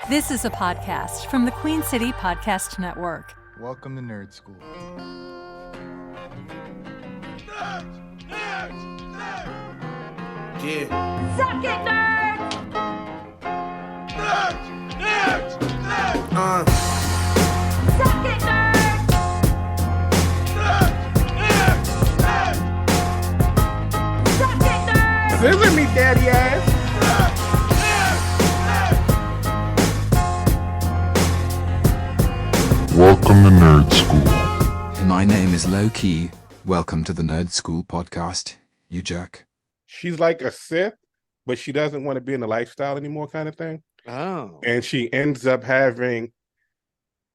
This is a podcast from the Queen City Podcast Network. Welcome to Nerd School. Nerds! Nerds! Nerds! Yeah. Suck it, nerds! Nerds! Nerds! Nerds! Suck it, nerds! Nerds! Nerds! Nerds! Suck it, nerds! Scissor me, daddy ass. Welcome to Nerd School. My name is Low Key. Welcome to the Nerd School podcast. You jerk. She's like a Sith, but she doesn't want to be in the lifestyle anymore, kind of thing. Oh. And she ends up having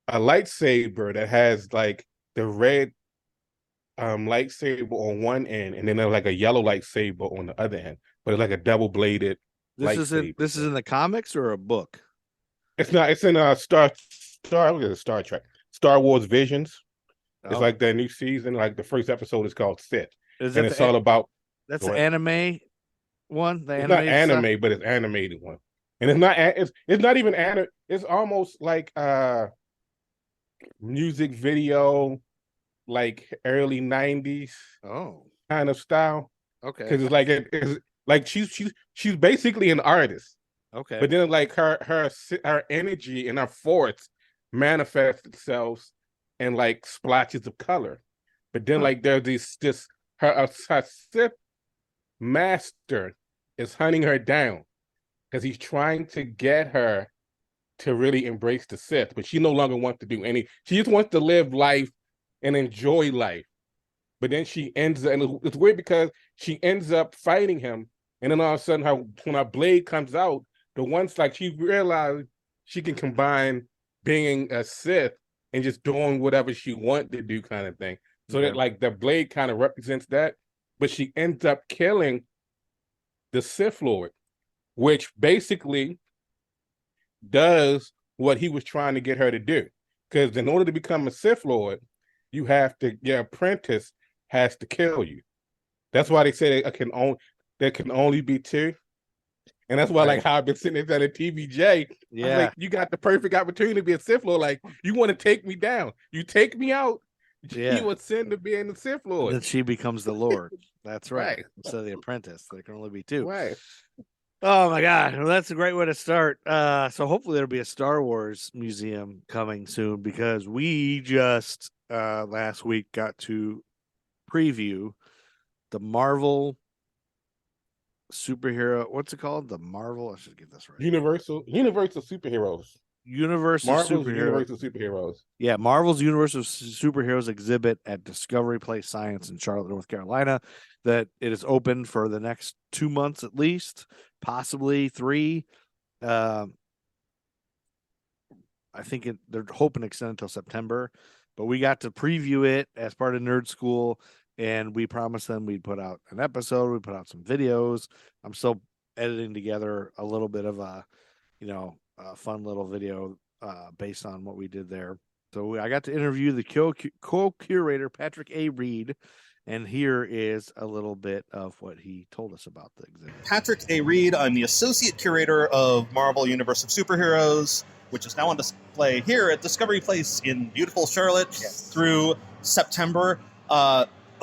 a lightsaber that has like the red lightsaber on one end, and then there's like a yellow lightsaber on the other end. But it's like a double-bladed lightsaber. This is in the comics or a book? It's not. It's in Star Trek, Star Wars Visions. It's like the new season. Like the first episode is called Sith, Is and that it's all about. that's the anime one. It's not anime, but it's animated one, and it's not. It's not even anime. It's almost like music video, like early '90s kind of style. Okay. Because it's like she's basically an artist. Okay. But then like her energy and her force manifests itself in like splotches of color. But then like there's her Sith master is hunting her down because he's trying to get her to really embrace the Sith, but she no longer wants to do any. She just wants to live life and enjoy life. But then she ends up, and it's weird because she ends up fighting him, and then all of a sudden when her blade comes out, the one's like she realized she can combine being a Sith and just doing whatever she wants to do, kind of thing. So that like the blade kind of represents that, but she ends up killing the Sith Lord, which basically does what he was trying to get her to do. Because in order to become a Sith Lord, your apprentice has to kill you. That's why they say there can only be two. And that's why, like, how I've been sitting there at TVJ. Yeah. I was like, you got the perfect opportunity to be a Sith Lord. Like, you want to take me down. You take me out, you would send to being the Sith Lord. Then she becomes the Lord. That's right. Right. Instead of the apprentice. There can only be two. Right. Oh my God. Well, that's a great way to start. So hopefully there'll be a Star Wars museum coming soon, because we just last week got to preview the Marvel superhero. What's it called? The Marvel. I should get this right. Universal superheroes. Universal Superheroes. Yeah, Marvel's Universal Superheroes exhibit at Discovery Place Science in Charlotte, North Carolina. That it is open for the next 2 months at least, possibly 3. I think they're hoping to extend until September, but we got to preview it as part of Nerd School, and we promised them we'd put out an episode. We put out some videos. I'm still editing together a little bit of a fun little video based on what we did there. So I got to interview the co-curator, Patrick A. Reed, and here is a little bit of what he told us about the exhibit. Patrick A. Reed, I'm the Associate Curator of Marvel Universe of Superheroes, which is now on display here at Discovery Place in beautiful Charlotte through September.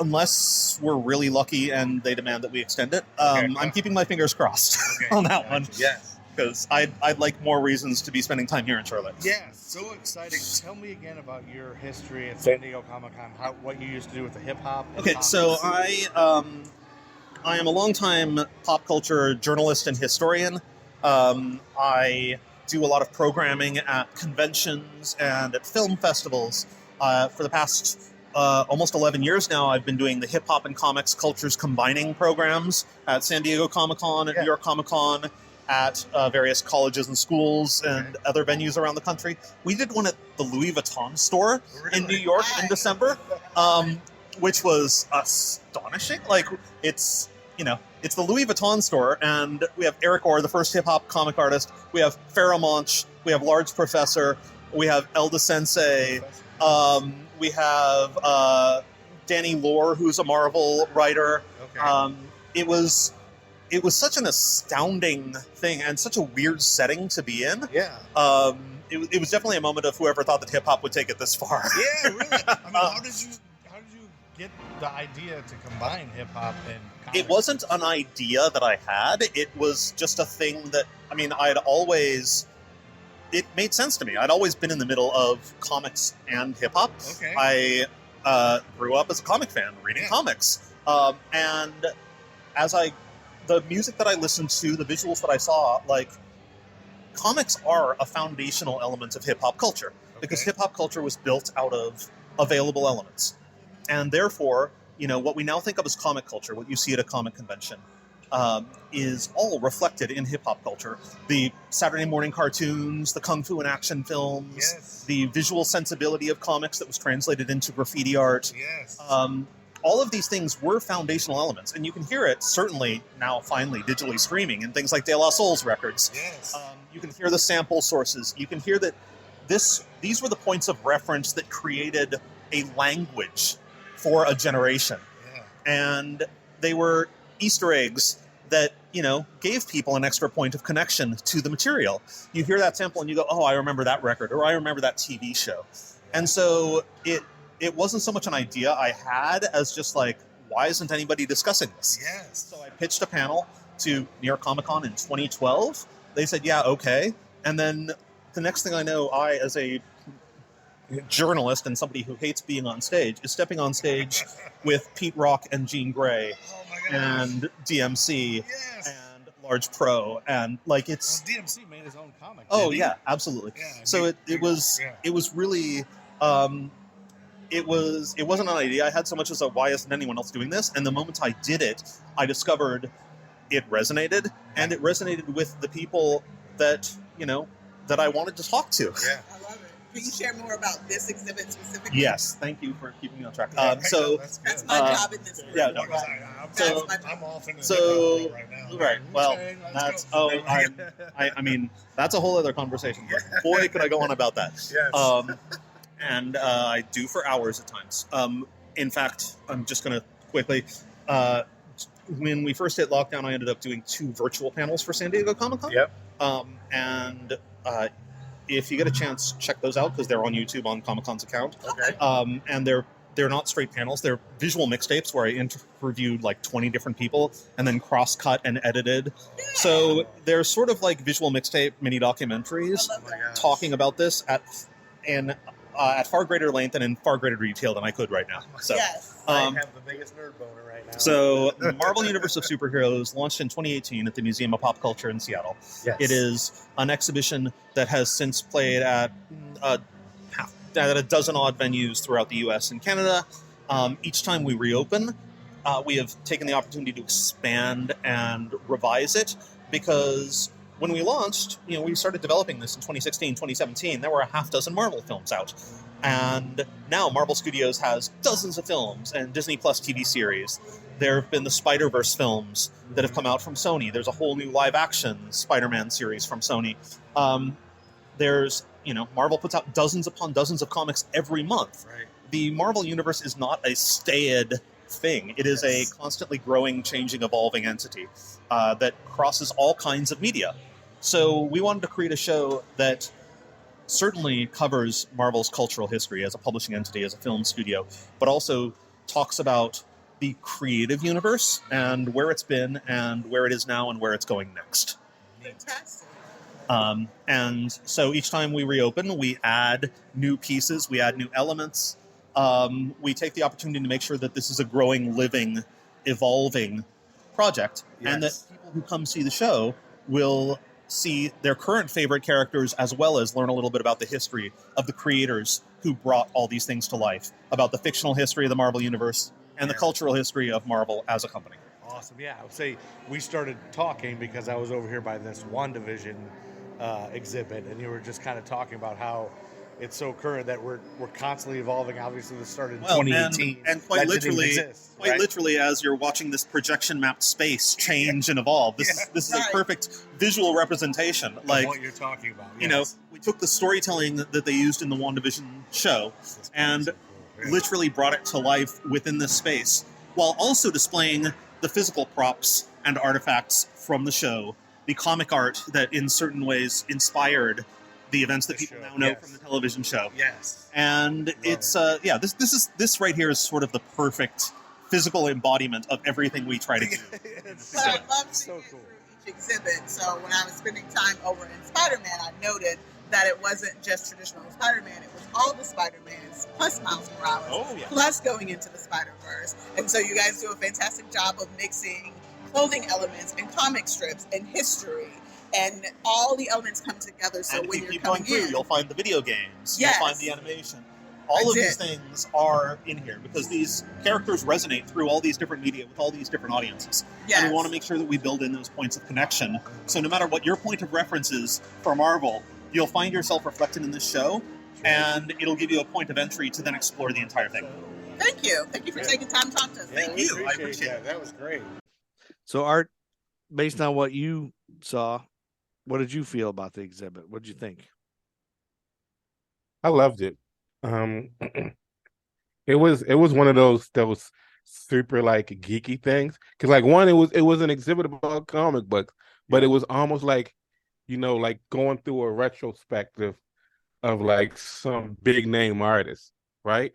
Unless we're really lucky and they demand that we extend it. I'm keeping my fingers crossed on that one. Yes. Because I'd like more reasons to be spending time here in Charlotte. Yeah, so exciting. Tell me again about your history at San Diego Comic-Con, what you used to do with the hip-hop. Okay, so I am a longtime pop culture journalist and historian. I do a lot of programming at conventions and at film festivals. For the past almost 11 years now, I've been doing the hip-hop and comics cultures combining programs at San Diego Comic-Con, at New York Comic-Con, at various colleges and schools and other venues around the country. We did one at the Louis Vuitton store in New York in December, which was astonishing. Like, it's the Louis Vuitton store, and we have Eric Orr, the first hip-hop comic artist. We have Farrah Monch. We have Large Professor. We have Elda Sensei. We have Danny Lore, who's a Marvel writer. It was it was such an astounding thing and such a weird setting to be in. Yeah. It was definitely a moment of whoever thought that hip hop would take it this far. Yeah, really. I mean, how did you get the idea to combine hip hop and comics? It wasn't an idea that I had. It was just a thing that, I mean, it made sense to me. I'd always been in the middle of comics and hip hop. Okay. I grew up as a comic fan, reading comics. And the music that I listened to, the visuals that I saw, like, comics are a foundational element of hip hop culture because hip hop culture was built out of available elements. And therefore, what we now think of as comic culture, what you see at a comic convention, is all reflected in hip hop culture. The Saturday morning cartoons, the kung fu and action films, the visual sensibility of comics that was translated into graffiti art. All of these things were foundational elements, and you can hear it certainly now finally digitally streaming in things like De La Soul's records. You can hear the sample sources. You can hear that these were the points of reference that created a language for a generation. And they were Easter eggs that, gave people an extra point of connection to the material. You hear that sample and you go, oh, I remember that record, or I remember that TV show. And so it wasn't so much an idea I had as just like, why isn't anybody discussing this? So I pitched a panel to New York Comic Con in 2012. They said, yeah, okay. And then the next thing I know, I, as a journalist and somebody who hates being on stage, is stepping on stage with Pete Rock and Jean Grey and DMC and Large Pro, and like it's DMC made his own comic. Oh yeah, absolutely. So it was really it wasn't an idea I had so much as a why isn't anyone else doing this? And the moment I did it, I discovered it resonated, and it resonated with the people that that I wanted to talk to. I love it. Can you share more about this exhibit specifically? Yes, thank you for keeping me on track. That's my job in this room. Yeah, no, I'm off in the so right now. Right. Well, that's I mean that's a whole other conversation. But boy, could I go on about that. And I do for hours at times. In fact, I'm just going to quickly. When we first hit lockdown, I ended up doing 2 virtual panels for San Diego Comic-Con. And if you get a chance, check those out because they're on YouTube on Comic-Con's account. And they're not straight panels; they're visual mixtapes where I interviewed like 20 different people and then cross-cut and edited. So they're sort of like visual mixtape mini documentaries talking about this at far greater length and in far greater detail than I could right now. So, I have the biggest nerd boner right now. So, Marvel Universe of Superheroes launched in 2018 at the Museum of Pop Culture in Seattle. It is an exhibition that has since played at a dozen odd venues throughout the U.S. and Canada. Each time we reopen, we have taken the opportunity to expand and revise it because when we launched, we started developing this in 2016, 2017. There were a half dozen Marvel films out. And now Marvel Studios has dozens of films and Disney Plus TV series. There have been the Spider-Verse films that have come out from Sony. There's a whole new live-action Spider-Man series from Sony. There's, Marvel puts out dozens upon dozens of comics every month. The Marvel Universe is not a staid thing. It is a constantly growing, changing, evolving entity that crosses all kinds of media. So we wanted to create a show that certainly covers Marvel's cultural history as a publishing entity, as a film studio, but also talks about the creative universe and where it's been and where it is now and where it's going next. Fantastic. And so each time we reopen, we add new pieces, we add new elements. We take the opportunity to make sure that this is a growing, living, evolving project, and that people who come see the show will see their current favorite characters as well as learn a little bit about the history of the creators who brought all these things to life, about the fictional history of the Marvel Universe and the cultural history of Marvel as a company. Awesome. Yeah, I would say we started talking because I was over here by this WandaVision exhibit, and you were just kind of talking about how it's so current that we're constantly evolving. Obviously, this started in 2018, and quite literally, as you're watching this projection mapped space change and evolve, this is a perfect visual representation. Like what you're talking about. We took the storytelling that they used in the WandaVision show and literally brought it to life within this space, while also displaying the physical props and artifacts from the show, the comic art that in certain ways inspired the events that people now know from the television show. Yes. And it's this right here is sort of the perfect physical embodiment of everything we try to do. But I love seeing it through each exhibit. So when I was spending time over in Spider-Man, I noted that it wasn't just traditional Spider-Man, it was all the Spider-Mans, plus Miles Morales, plus going into the Spider-Verse. And so you guys do a fantastic job of mixing clothing elements and comic strips and history. And all the elements come together. So and when if you you're keep coming going through, in, you'll find the video games, Yes. you'll find the animation. All of these things are in here because these characters resonate through all these different media with all these different audiences. Yes. And we want to make sure that we build in those points of connection. So no matter what your point of reference is for Marvel, you'll find yourself reflected in this show, and it'll give you a point of entry to then explore the entire thing. Thank you. Thank you for taking time to talk to us. Thank you. I appreciate it. That was great. So, Art, based on what you saw, what did you feel about the exhibit? What did you think? I loved it. It was one of those that was super like geeky things because like one it was an exhibit about comic books, but it was almost like like going through a retrospective of like some big name artists, right?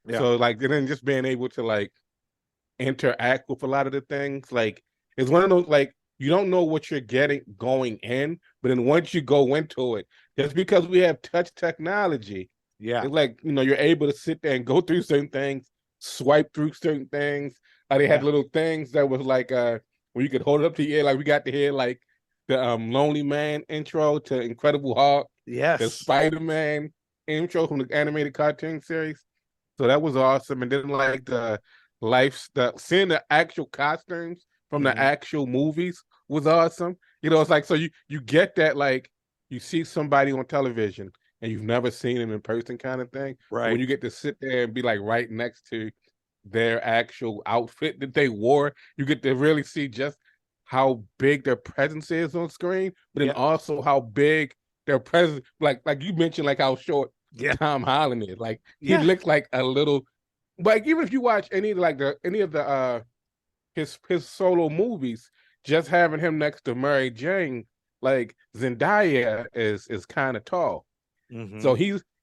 Yeah. So like then just being able to like interact with a lot of the things, like it's one of those like you don't know what you're getting going in, but then once you go into it, just because we have touch technology, it's like you're able to sit there and go through certain things, swipe through certain things. They had little things that was like where you could hold it up to your ear, like we got to hear like the Lonely Man intro to Incredible Hulk, the Spider-Man intro from the animated cartoon series. So that was awesome. And then like seeing the actual costumes from the actual movies was awesome. It's like so you get that like you see somebody on television and you've never seen them in person kind of thing. Right. When you get to sit there and be like right next to their actual outfit that they wore, you get to really see just how big their presence is on screen, but then also how big their presence, like you mentioned, like how short Tom Holland is. Like he looks like a little, like even if you watch any of the his solo movies, just having him next to Mary Jane, like Zendaya is kind of tall. So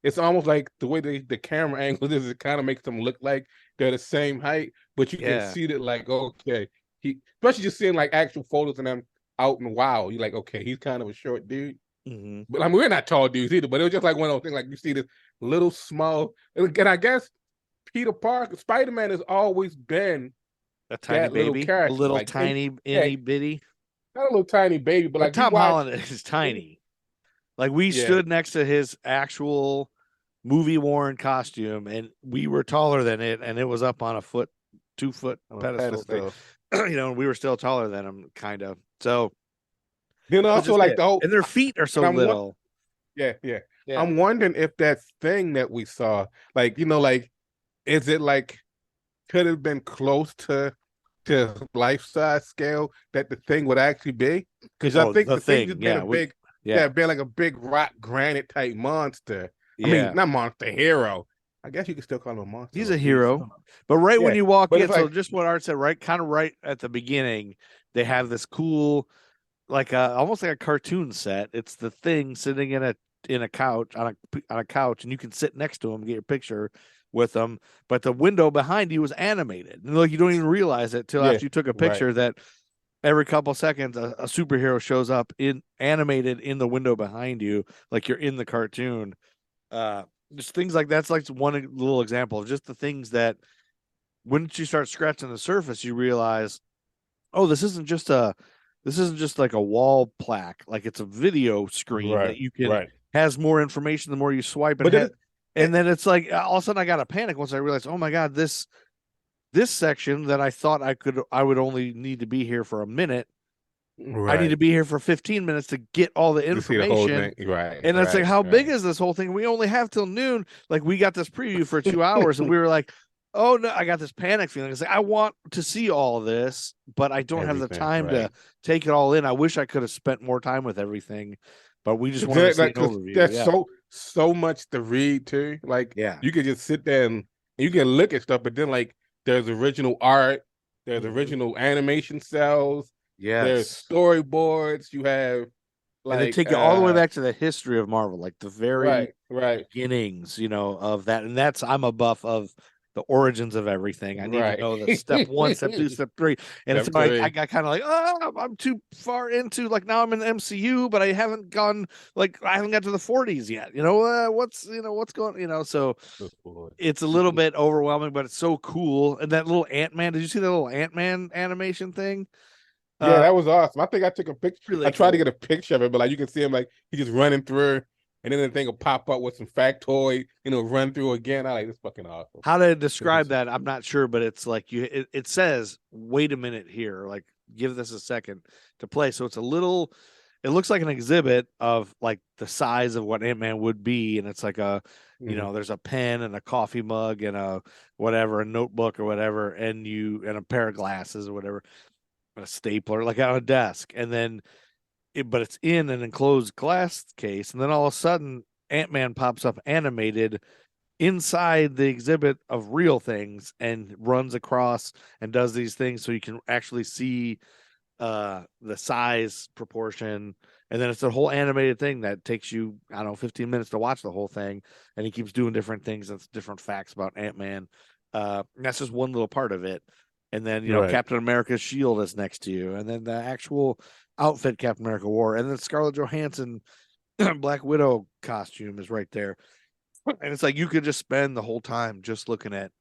it's almost like the way the camera angle is, it kind of makes them look like they're the same height, but you can see that like, okay, especially just seeing like actual photos of them out in the wild, you're like, okay, he's kind of a short dude. But I mean, we're not tall dudes either, but it was just like one of those things, like you see this little small, and I guess Peter Parker, Spider-Man has always been a tiny baby, a little like, tiny, itty bitty. Not a little tiny baby, but like Tom Holland is tiny. Like we stood next to his actual movie-worn costume, and we were taller than it, and it was up on a 2-foot pedestal. And we were still taller than him, kind of. So then also like the whole, and their feet are so little. Yeah. I'm wondering if that thing that we saw, like like, is it like could have been close to life-size scale that the thing would actually be? Because I think the thing has been been like a big rock granite type monster. I mean, not monster, hero. I guess you could still call him a monster. He's a hero. But when you walk in, so like, just what Art said, kind of right at the beginning, they have this cool, like almost like a cartoon set. It's the thing sitting in a couch on a couch, and you can sit next to him, get your picture with them. But the window behind you was animated, and like you don't even realize it till after you took a picture that every couple seconds a superhero shows up animated in the window behind you, like you're in the cartoon. Just things like that's like one little example of just the things that once you start scratching the surface, you realize, oh, this isn't just like a wall plaque, like it's a video screen that you can has more information the more you swipe it. And then it's like all of a sudden I got a panic once I realized, oh my God, this section that I thought I would only need to be here for a minute. I need to be here for 15 minutes to get all the information. And it's like, how big is this whole thing? We only have till noon. Like we got this preview for 2 hours and we were like, oh no, I got this panic feeling. It's like, I want to see all of this, but I don't have the time to take it all in. I wish I could have spent more time with everything, but we just wanted to see an overview. There's so much to read too. Like you could just sit there and you can look at stuff, but then like there's original art There's original animation cells. There's Yes. storyboards. You have And they like take you all the way back to the history of Marvel, like the very right, beginnings, of that. And I'm a buff of the origins of everything. I need to know the step 1, step 2, step 3. And Step it's like three. I got kind of like, oh, I'm too far into, like, now I'm in the MCU, but I haven't gone, like, I haven't got to the 40s yet. What's going, so it's a little bit overwhelming, but it's so cool. And that little Ant-Man, did you see that little Ant-Man animation thing? Yeah, that was awesome. I think I took a picture. Really I tried to cool. get a picture of it, but like you can see him like he's just running through, and then the thing will pop up with some factoid, run through again. I like this fucking awesome. How to describe that, I'm not sure, but it's like it says, wait a minute here, like give this a second to play. So it looks like an exhibit of like the size of what Ant-Man would be, and it's like there's a pen and a coffee mug and a notebook or whatever, and a pair of glasses or whatever, a stapler, like on a desk, and then but it's in an enclosed glass case, and then all of a sudden Ant-Man pops up animated inside the exhibit of real things and runs across and does these things, so you can actually see the size proportion. And then it's a whole animated thing that takes you, I don't know, 15 minutes to watch the whole thing, and he keeps doing different things and different facts about Ant-Man. And that's just one little part of it. And then Captain America's shield is next to you, and then the actual outfit Captain America wore, and then Scarlett Johansson Black Widow costume is right there. And it's like you could just spend the whole time just looking at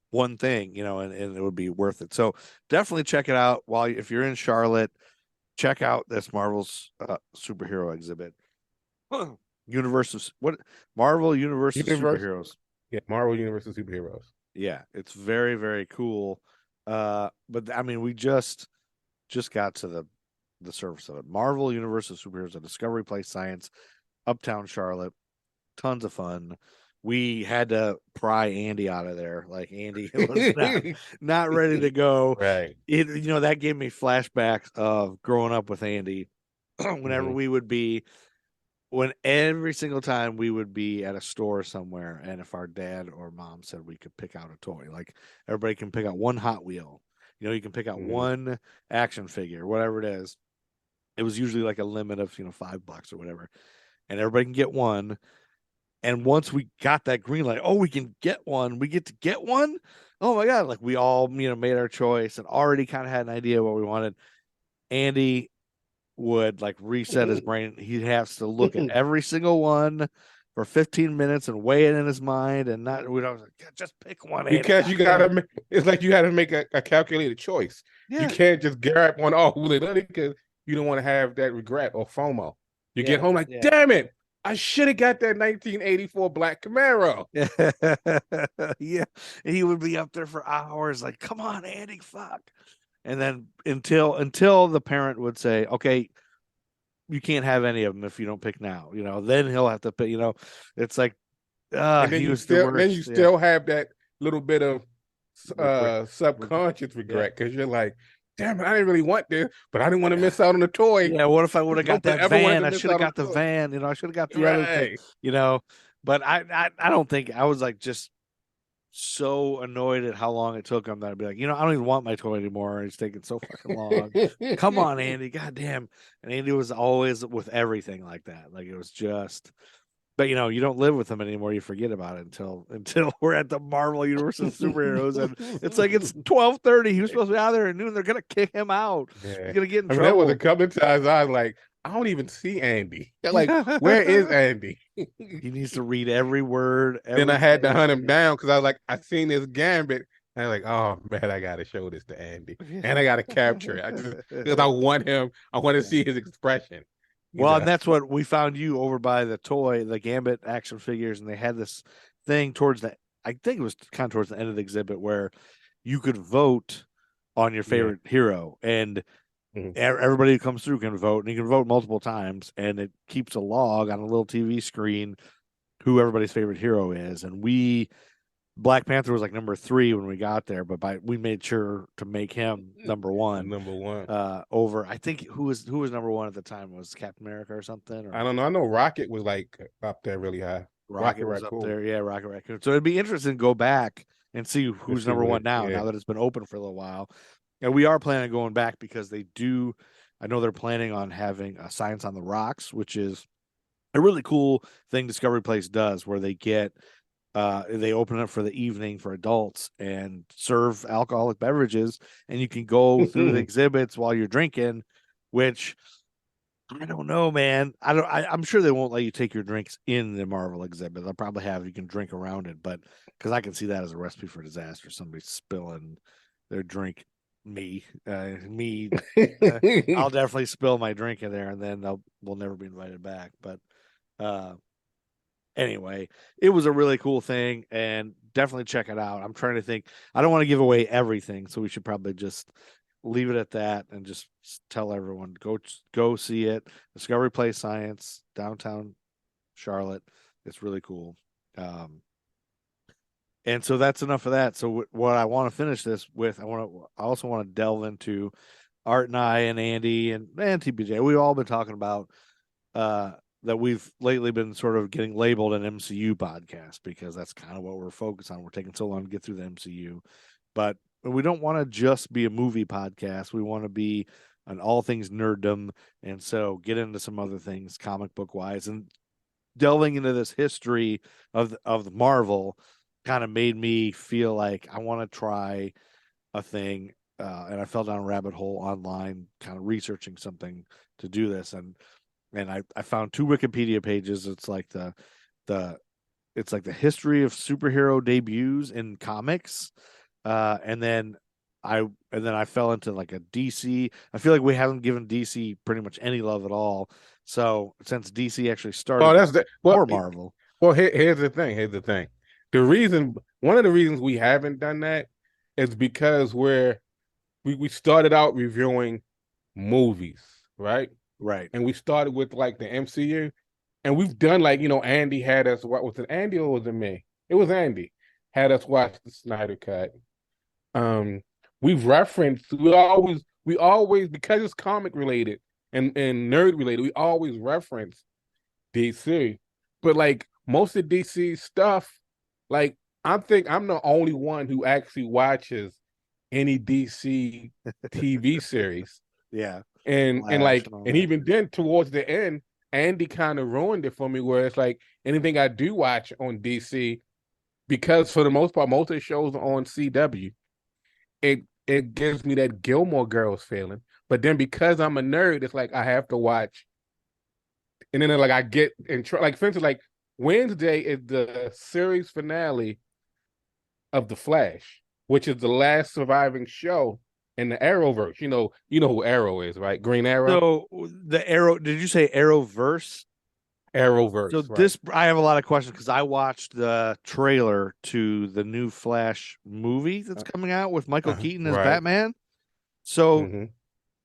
one thing, and it would be worth it. So definitely check it out if you're in Charlotte. Check out this Marvel's superhero exhibit. Marvel Universe of Superheroes. Yeah, Marvel Universe of Superheroes. Yeah, it's very, very cool. But I mean, we just got to the surface of it. Marvel Universe of Superheroes, a Discovery Place Science, Uptown Charlotte. Tons of fun. We had to pry Andy out of there. Like, Andy was not ready to go. Right. That gave me flashbacks of growing up with Andy. Whenever every single time we would be at a store somewhere, and if our dad or mom said we could pick out a toy, like everybody can pick out one Hot Wheel, you can pick out one action figure, whatever it is. It was usually like a limit of $5 or whatever, and everybody can get one. And once we got that green light, we can get one. We get to get one. Oh my God. Like, we all, made our choice and already kind of had an idea what we wanted. Andy would like reset his brain. He has to look at every single one for 15 minutes and weigh it in his mind, and we don't just pick one. Because you gotta, it's like you got to make a calculated choice. Yeah. You can't just grab one because you don't want to have that regret or FOMO. You get home like, damn it, I should have got that 1984 black Camaro. Yeah. And he would be up there for hours like, come on, Andy, fuck. And then until the parent would say, okay, you can't have any of them if you don't pick now, then he'll have to pick, it's like, and then you still have that little bit of subconscious regret, because you're like, damn it, I didn't really want this, but I didn't want to miss out on the toy. Yeah, what if I would have got that van? I should have got the van, I should have got the other thing, But I don't think, I was like just so annoyed at how long it took him that I'd be like, I don't even want my toy anymore. It's taking so fucking long. Come on, Andy, goddamn. And Andy was always with everything like that. Like, it was just. But you don't live with them anymore. You forget about it until we're at the Marvel Universe of Superheroes, and it's like it's 12:30. He was supposed to be out there at noon. They're gonna kick him out. Yeah. He's gonna get in trouble. That was a couple of times I was like, I don't even see Andy. They're like, where is Andy? He needs to read every word. Then I had to hunt him down because I was like, I seen this gambit. And I was like, oh man, I gotta show this to Andy, and I gotta capture it. Because I want to see his expression. Well, and that's what we found you over by the Gambit action figures, and they had this thing I think it was kind of towards the end of the exhibit, where you could vote on your favorite hero, and everybody who comes through can vote, and you can vote multiple times, and it keeps a log on a little TV screen who everybody's favorite hero is. And Black Panther was like number 3 when we got there, but we made sure to make him number 1. Over, I think who was number 1 at the time, was Captain America or something. I don't know. I know Rocket was like up there really high. Rocket was up there, yeah, Rocket Raccoon. So it'd be interesting to go back and see who's see number what one now. yeah. Now that it's been open for a little while, and we are planning on going back because they do. I know they're planning on having a Science on the Rocks, which is a really cool thing Discovery Place does, where they get they open it for the evening for adults and serve alcoholic beverages, and you can go through the exhibits while you're drinking, which I don't know, man. I'm sure they won't let you take your drinks in the Marvel exhibit. They'll probably have you can drink around it, but because I can see that as a recipe for disaster. Somebody spilling their drink. I'll definitely spill my drink in there, and then we'll never be invited back. But anyway, it was a really cool thing, and definitely check it out. I'm trying to think. I don't want to give away everything, so we should probably just leave it at that and just tell everyone go see it. Discovery Place Science, downtown Charlotte. It's really cool. And so that's enough of that. So what I want to finish this with, I also want to delve into Art and I and Andy and TPJ. We've all been talking about that we've lately been sort of getting labeled an MCU podcast because that's kind of what we're focused on. We're taking so long to get through the MCU, but we don't want to just be a movie podcast. We want to be on all things nerddom, and so get into some other things comic book wise, and delving into this history of the Marvel kind of made me feel like I want to try a thing. And I fell down a rabbit hole online, kind of researching something to do this. And I found 2 Wikipedia pages. It's like the history of superhero debuts in comics. And then I fell into like a DC. I feel like we haven't given DC pretty much any love at all. So since DC actually started or Marvel. Well, here's the thing. One of the reasons we haven't done that is because we started out reviewing movies, right? Right. And we started with like the MCU, and we've done like, Andy had us, what was it, Andy or was it me? It was Andy. Had us watch the Snyder Cut. We've referenced, we always, because it's comic related and nerd related, we always reference DC. But like most of DC stuff, like I think I'm the only one who actually watches any DC TV series. Yeah. And even then towards the end, Andy kind of ruined it for me, where it's like anything I do watch on DC, because for the most part, most of the shows are on CW, it gives me that Gilmore Girls feeling. But then because I'm a nerd, it's like I have to watch. And then like I get in like, for instance, like Wednesday is the series finale of The Flash, which is the last surviving show in the Arrowverse. You know who Arrow is, right? Green Arrow. So the Arrow, did you say Arrowverse? Arrowverse. So right. I have a lot of questions because I watched the trailer to the new Flash movie that's coming out with Michael Keaton as Batman. So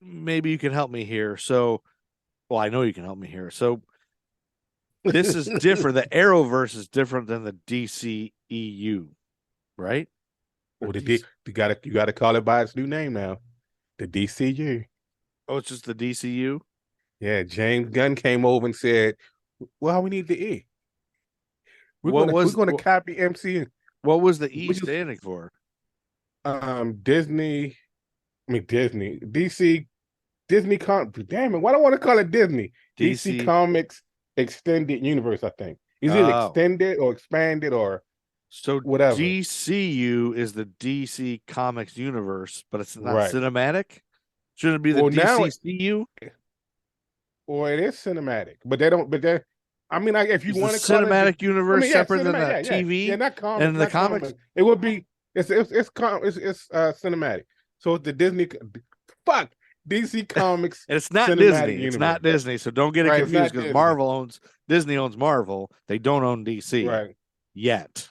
maybe you can help me here. So, well, I know you can help me here. So this is different. The Arrowverse is different than the DCEU, right? Well, you gotta call it by its new name now, the DCU. Oh, it's just the DCU. Yeah, James Gunn came over and said, "Well, we need the E. We're going to copy MCU." What was the E standing for? Disney. DC. Disney Damn it! Why do I want to call it Disney? DC Comics Extended Universe. I think is it extended or expanded or so whatever. DCU is the DC Comics universe, but it's not cinematic. Shouldn't it be the DCCU? Or it is cinematic, but they don't. But they, I mean, if you want to call cinematic universe separate than the TV, not comics, and the comics, it would be. It's cinematic. So it's the Disney. Fuck. DC Comics. And it's not Disney. Universe. It's not Disney. So don't get it confused because Disney owns Marvel. They don't own DC yet.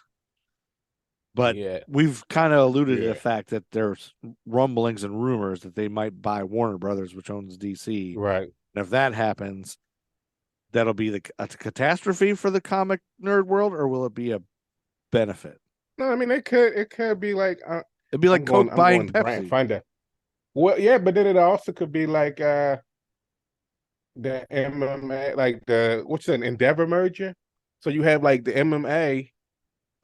But we've kind of alluded to the fact that there's rumblings and rumors that they might buy Warner Brothers, which owns DC. Right. And if that happens, that'll be a catastrophe for the comic nerd world, or will it be a benefit? No, I mean it could be like it'd be like Coke buying Pepsi. Find that. Well, yeah, but then it also could be like the MMA, like the what's an Endeavor merger. So you have like the MMA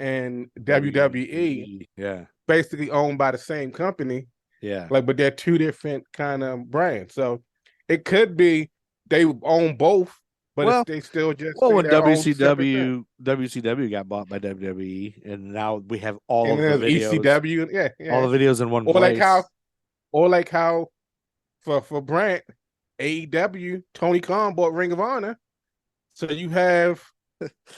and WWE, Yeah. basically owned by the same company. Yeah. Like, but they're two different kind of brands. So it could be they own both, but Well, they still just Well, say when their own separate thing. WCW got bought by WWE, and now we have all And of then the there's videos, ECW, yeah, all the videos in one or place. like how for Brant, AEW, Tony Khan bought Ring of Honor. So you have,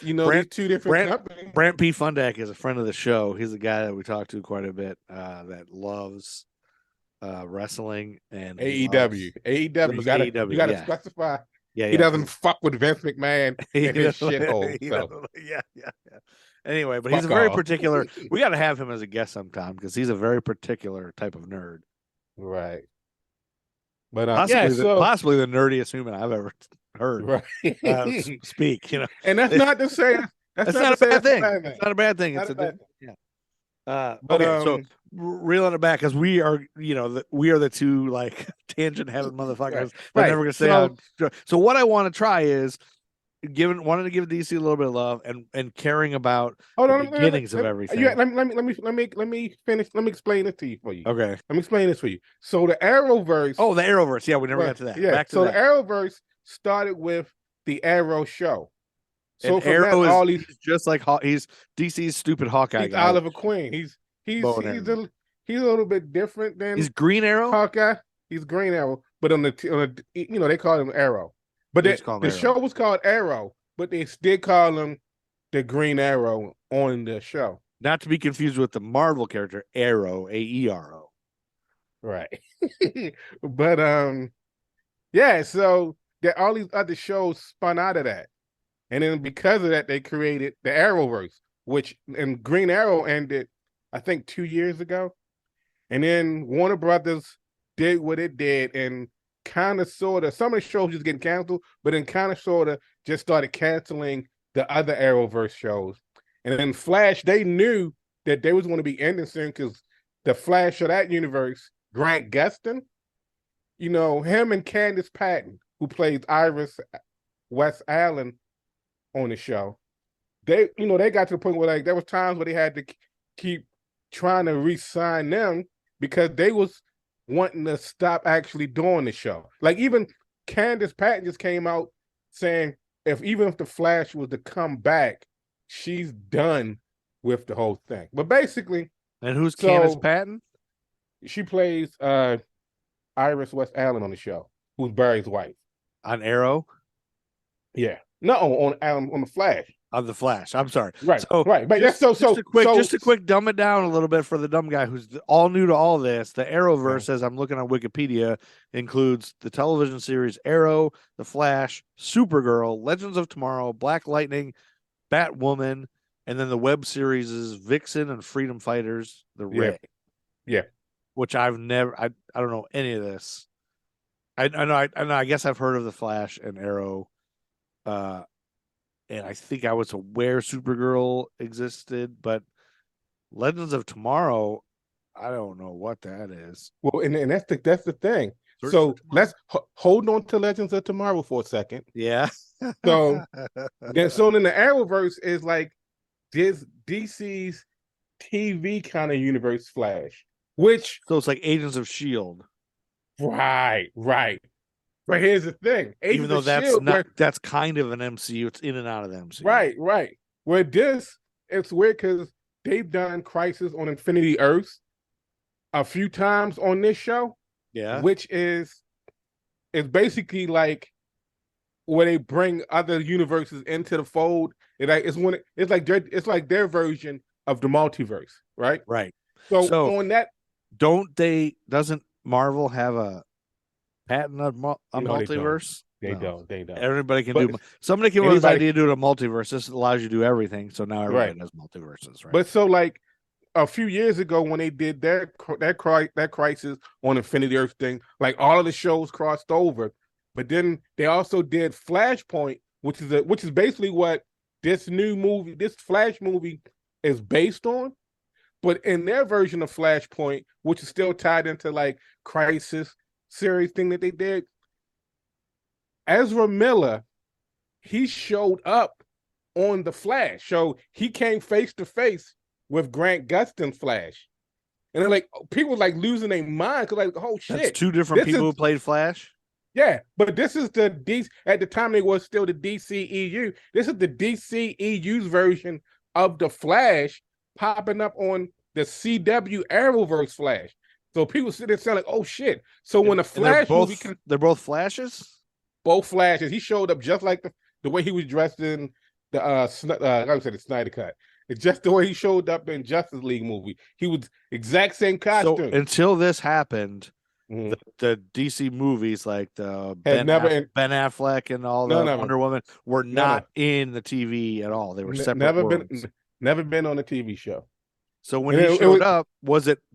these two different companies. Brant P. Fundak is a friend of the show. He's a guy that we talk to quite a bit that loves wrestling and AEW. AEW. You gotta specify. Yeah, he doesn't fuck with Vince McMahon and his shithole. So. Yeah. Anyway, but Fuck he's a very off. particular. We got to have him as a guest sometime because he's a very particular type of nerd. Right. But possibly the nerdiest human I've ever heard. Right. Speak. And that's not to say that's not a bad thing. It's not a bad thing. It's But, okay, so reeling it back because we are, we are the two like tangent heaven motherfuckers. Right. Never gonna say so what I want to try is wanting to give DC a little bit of love and caring about the beginnings of everything. Yeah, let me finish. Let me explain it to you for you. Okay. Let me explain this for you. So the Arrowverse. Oh, the Arrowverse. Yeah, we never got to that. Yeah. Back to so that. the Arrowverse started with the Arrow show. So and Arrow he's just like he's DC's stupid Hawkeye guy. Oliver Queen. He's a little bit different than he's Green Arrow. Hawkeye. He's Green Arrow, but on the they call him Arrow. But the show was called Arrow, but they did call him the Green Arrow on the show. Not to be confused with the Marvel character Arrow, AERO. Right. But yeah, so all these other shows spun out of that. And then because of that, they created the Arrowverse, and Green Arrow ended, I think, 2 years ago. And then Warner Brothers did what it did and kind of sort of, some of the shows just getting canceled, but then kind of sort of just started canceling the other Arrowverse shows. And then Flash, they knew that they was going to be ending soon because the Flash of that universe, Grant Gustin, him and Candace Patton, who plays Iris West Allen on the show, they got to the point where there was times where they had to keep trying to re-sign them because they was wanting to stop actually doing the show. Like even Candace Patton just came out saying even if the Flash was to come back, she's done with the whole thing. But basically, and who's Candace Patton? She plays Iris West Allen on the show, who's Barry's wife on Arrow. Yeah, no, on the Flash. On the Flash. I'm sorry. Right. So, right. But just a quick dumb it down a little bit for the dumb guy who's all new to all this. The Arrowverse, as I'm looking on Wikipedia, includes the television series Arrow, The Flash, Supergirl, Legends of Tomorrow, Black Lightning, Batwoman, and then the web series is Vixen and Freedom Fighters, The Ray. Yeah. Which I've never I don't know any of this. I know I guess I've heard of The Flash and Arrow. And I think I was aware Supergirl existed, but Legends of Tomorrow, I don't know what that is. Well, and that's the thing. So let's hold on to Legends of Tomorrow for a second. Yeah. So then the Arrowverse is like this DC's TV kind of universe Flash, which so it's like Agents of S.H.I.E.L.D. Right. But here's the thing. Even though that's kind of an MCU, it's in and out of the MCU. Right. Where it's weird because they've done Crisis on Infinity Earths a few times on this show. Yeah. Which is basically like where they bring other universes into the fold. It's like their version of the multiverse, right? Right. So on that, doesn't Marvel have a patent on multiverse? They don't. Everybody can do. Somebody came up with this idea to do a multiverse. This allows you to do everything. So now everybody does multiverses, right? But so like a few years ago when they did that Crisis on Infinity Earth thing, like all of the shows crossed over. But then they also did Flashpoint, which is basically what this Flash movie is based on. But in their version of Flashpoint, which is still tied into like Crisis series thing that they did, Ezra Miller, he showed up on the Flash. So he came face to face with Grant Gustin's Flash. And they're like, people like losing their mind because like, oh shit. That's two different people who played Flash? Yeah, but this is the DC, at the time they was still the DCEU. This is the DCEU's version of the Flash popping up on the CW Arrowverse Flash. So people sit there saying like, oh shit. So when the Flash movie they're both Flashes? Both Flashes. He showed up just like the way he was dressed in the I would say the Snyder Cut. It's just the way he showed up in Justice League movie. He was exact same costume. So until this happened, the DC movies like the Ben Affleck and all the Wonder Woman were not in the TV at all. They were separate. Never been on a TV show. So when he showed up,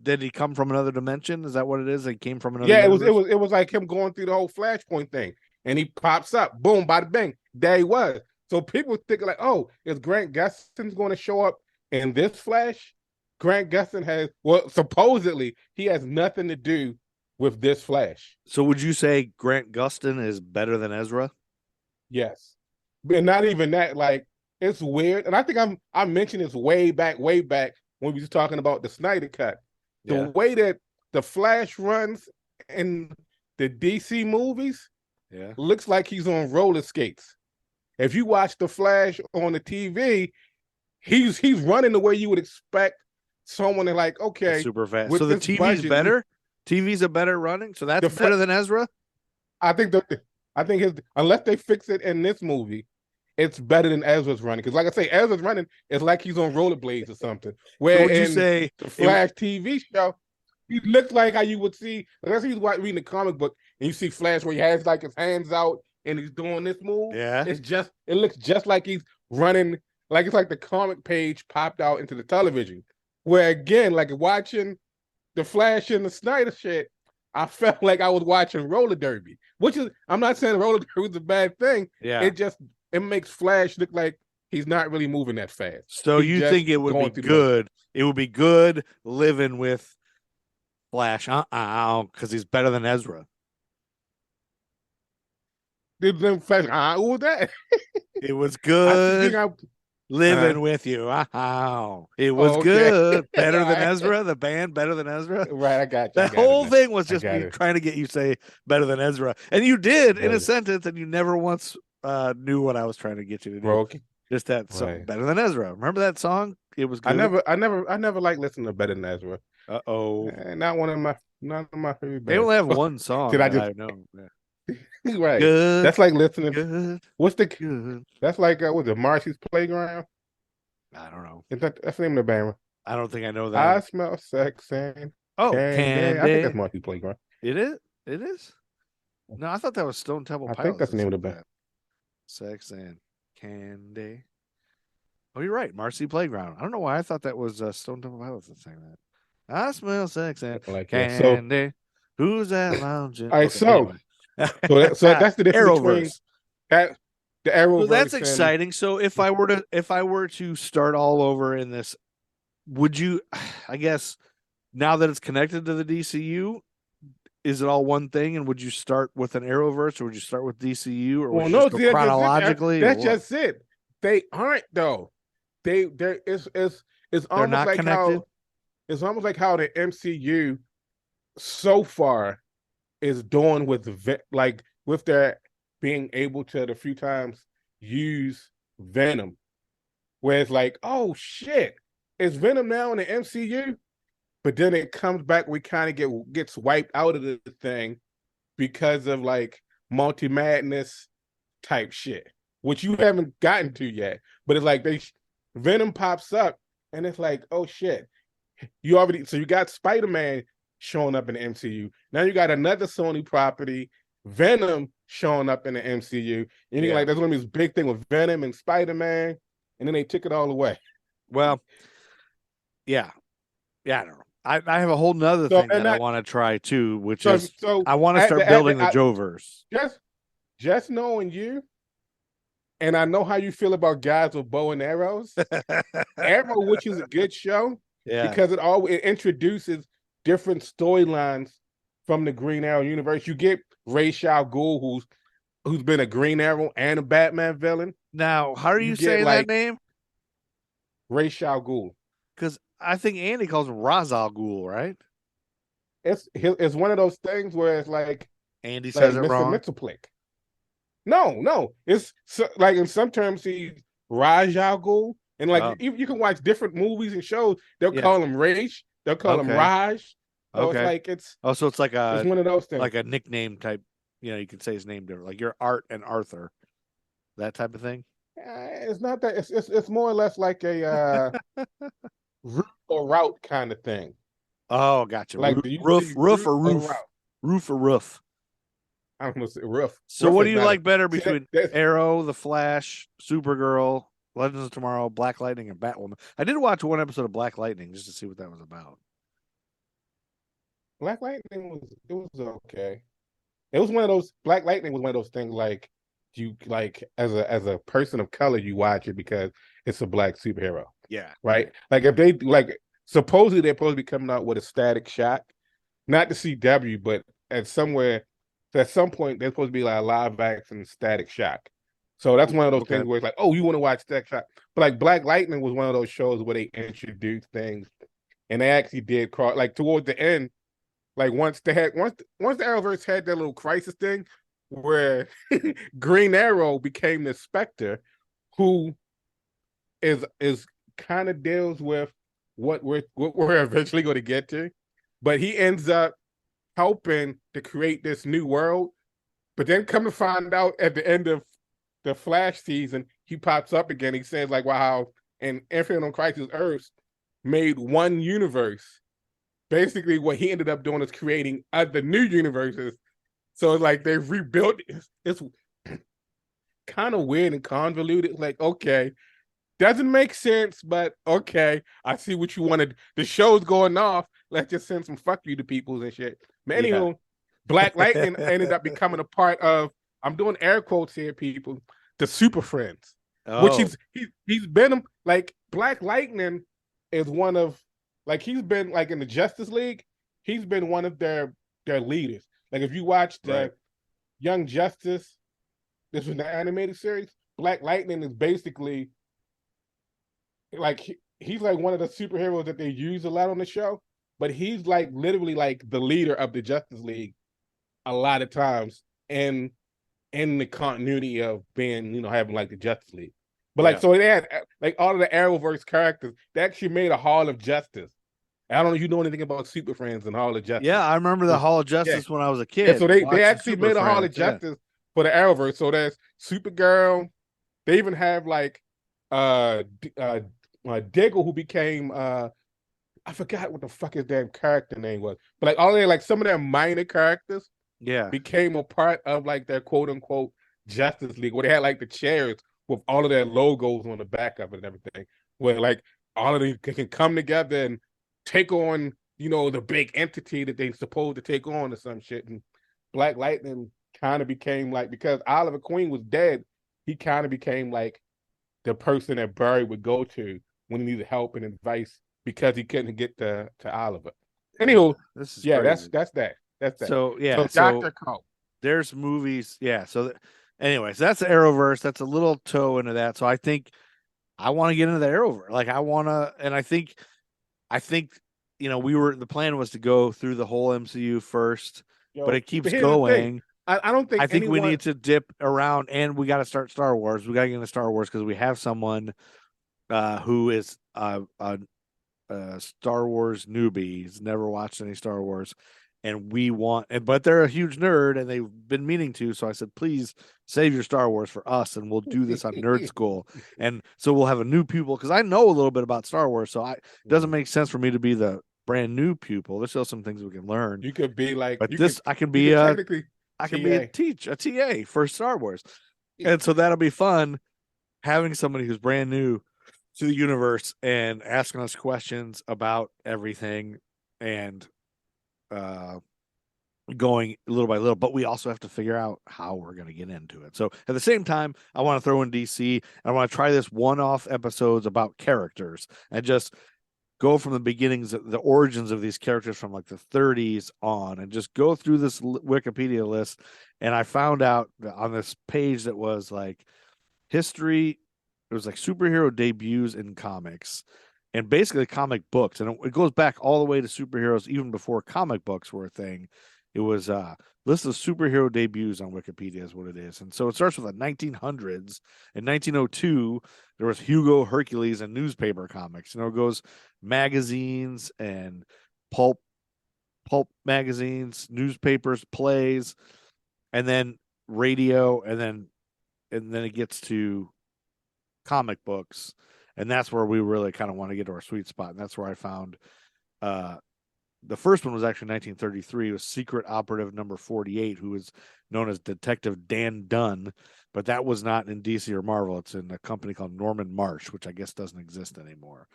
did he come from another dimension? Is that what it is? He came from another universe? It was like him going through the whole Flashpoint thing. And he pops up, boom, bada bang. There he was. So people thinking like, oh, is Grant Gustin going to show up in this Flash? Grant Gustin supposedly he has nothing to do with this Flash. So would you say Grant Gustin is better than Ezra? Yes. But not even that, like, it's weird. And I think I mentioned this way back when we was talking about the Snyder Cut. The way that the Flash runs in the DC movies looks like he's on roller skates. If you watch the Flash on the TV, he's running the way you would expect someone to like, okay. Super fast. So the TV's better? TV's a better running? So that's better than Ezra? I think unless they fix it in this movie, it's better than Ezra's running. Because like I say, Ezra's running is like he's on rollerblades or something. Where would you say the Flash TV show, he looks like how you would see, let's say he's reading the comic book and you see Flash where he has like his hands out and he's doing this move. Yeah. It looks just like he's running, like it's like the comic page popped out into the television. Where again, like watching the Flash and the Snyder shit, I felt like I was watching roller derby. Which is, I'm not saying roller derby is a bad thing. Yeah. It makes Flash look like he's not really moving that fast. So you think it would be good? It would be good living with Flash, because he's better than Ezra. Flash, who was that? It was good living with you. It was good. Better than Ezra. The band better than Ezra. Right, I got you. That whole thing was just me trying to get you to say better than Ezra, and you did in a sentence, and you never once knew what I was trying to get you to do. Broke. Just that song, better than Ezra. Remember that song? It was good. I never liked listening to Better Than Ezra. Not one of my favorite bands. They only have one song. Did I just know? Right. Good, that's like listening. Good, what's the? Good. That's like was it Marcy's Playground? I don't know. That's the name of the band. I don't think I know that. I smell sex and candy. I think that's Marcy's Playground. It is. It is. No, I thought that was Stone Temple Pilots. I think that's the name of the band. Sex and Candy. Oh, you're right. Marcy Playground. I don't know why I thought that was Stone Temple Pilots that sang that. I smell sex and candy. Who's that lounging? All right, so that's the difference between that the Arrowverse. So that's exciting. So if I were to start all over in this, would you? I guess now that it's connected to the DCU, is it all one thing? And would you start with an Arrowverse, or would you start with DCU, or would you go chronologically? That's just it. They aren't though. It's almost not like connected? how it's almost like how the MCU so far is doing with with their being able to the few times use Venom, where it's like, oh shit, is Venom now in the MCU? But then it comes back, we kind of gets wiped out of the thing because of like multi-madness type shit, which you haven't gotten to yet. But it's like Venom pops up and it's like, oh shit, so you got Spider-Man showing up in the MCU. Now you got another Sony property, Venom, showing up in the MCU. And you're like, there's gonna be this big thing with Venom and Spider-Man, and then they took it all away. Well, yeah, I don't know. I have a whole nother thing that I want to try too, which is I want to start building the Joe-verse. Just knowing you, and I know how you feel about guys with bow and arrows. Arrow, which is a good show, because it introduces different storylines from the Green Arrow universe. You get Ra's al Ghul, who's been a Green Arrow and a Batman villain. Now, how are you get saying like that name? Ra's al Ghul. Because I think Andy calls him Ra's al Ghul, right? It's one of those things where it's like Andy says it Mr. wrong. Mxyzptlk. No. It's like in some terms he's Raj al Ghul, and like Oh. you can watch different movies and shows. They'll Yeah. call him Raish. They'll call him Okay. Raj. So Okay. it's like it's Oh, so it's like it's one of those things. like a nickname type. You know, you can say his name different, like you're Art and Arthur, that type of thing. It's not that. It's more or less like a root or route kind of thing. Oh, gotcha. Like do you Roof see or root or roof? route? Roof or roof? I don't know. Roof. So Roof what is do you not like better see, between that's- Arrow, The Flash, Supergirl, Legends of Tomorrow, Black Lightning, and Batwoman? I did watch one episode of Black Lightning just to see what that was about. Black Lightning was okay. It was one of those. Black Lightning was one of those things like you like as a person of color, you watch it because it's a black superhero, Yeah. right? Like if they like supposedly they're supposed to be coming out with a Static Shock, not the CW, but at some point they're supposed to be like a live action Static Shock. So that's one of those things where it's like, oh, you want to watch Static Shock, but like Black Lightning was one of those shows where they introduced things, and they actually did cross like towards the end. Like once the Arrowverse had that little crisis thing where Green Arrow became the Spectre, who is kind of deals with what we're eventually going to get to, but he ends up helping to create this new world. But then come to find out at the end of the Flash season, he pops up again. He says like, "Wow!" And Infinite Crisis Earths made one universe. Basically, what he ended up doing is creating other new universes. So like they've rebuilt. It's kind of weird and convoluted. Like, okay, doesn't make sense, but okay, I see what you wanted. The show's going off. Let's just send some fuck you to people and shit. But anywho, Black Lightning ended up becoming a part of. I'm doing air quotes here, people. The Super Friends, which he's been like Black Lightning is one of. Like he's been like in the Justice League, he's been one of their leaders. Like if you watch the Young Justice, this was the animated series. Black Lightning is basically like he's like one of the superheroes that they use a lot on the show, but he's like literally like the leader of the Justice League a lot of times in the continuity of being having like the Justice League. But like so they had like all of the Arrowverse characters. They actually made a Hall of Justice. I don't know if you know anything about Super Friends and Hall of Justice. Yeah, I remember the Hall of Justice when I was a kid. Yeah, so they actually made a Hall of Justice for the Arrowverse. So there's Supergirl. They even have like Diggle, who became I forgot what the fuck his damn character name was. But like all like some of their minor characters became a part of like their quote unquote Justice League, where they had like the chairs with all of their logos on the back of it and everything. Where like all of them can come together and take on, the big entity that they supposed to take on or some shit. And Black Lightning kind of became like, because Oliver Queen was dead, he kind of became like the person that Barry would go to when he needed help and advice because he couldn't get to Oliver. Anywho, this is crazy. That's that. So Dr. Cole. There's movies, anyways, that's the Arrowverse. That's a little toe into that. So I think I want to get into the Arrowverse. Like I want to, and I think the plan was to go through the whole MCU first, but it keeps going. I don't think. I think we need to dip around, and we got to start Star Wars. We got to get into Star Wars because we have someone who is a Star Wars newbie. He's never watched any Star Wars, and but they're a huge nerd, and they've been meaning to. So I said, please save your Star Wars for us, and we'll do this on Nerd School. And so we'll have a new pupil because I know a little bit about Star Wars, so it doesn't make sense for me to be the brand new pupil. There's still some things we can learn. You could be like, but I can be a TA for Star Wars, and so that'll be fun having somebody who's brand new to the universe and asking us questions about everything and going little by little. But we also have to figure out how we're going to get into it. So at the same time, I want to throw in DC. I want to try this one-off episodes about characters and just go from the beginnings, the origins of these characters from like the 30s on, and just go through this Wikipedia list. And I found out on this page that was like history. It was like superhero debuts in comics, and basically comic books. And it goes back all the way to superheroes, even before comic books were a thing. It was list of superhero debuts on Wikipedia is what it is. And so it starts with the 1900s. In 1902, there was Hugo, Hercules, and newspaper comics. It goes magazines and pulp magazines, newspapers, plays, and then radio, and then it gets to comic books, and that's where we really kind of want to get to our sweet spot. And that's where I found the first one was actually 1933. It was Secret Operative number 48, who was known as Detective Dan Dunn, but that was not in DC or Marvel. It's in a company called Norman Marsh, which I guess doesn't exist anymore.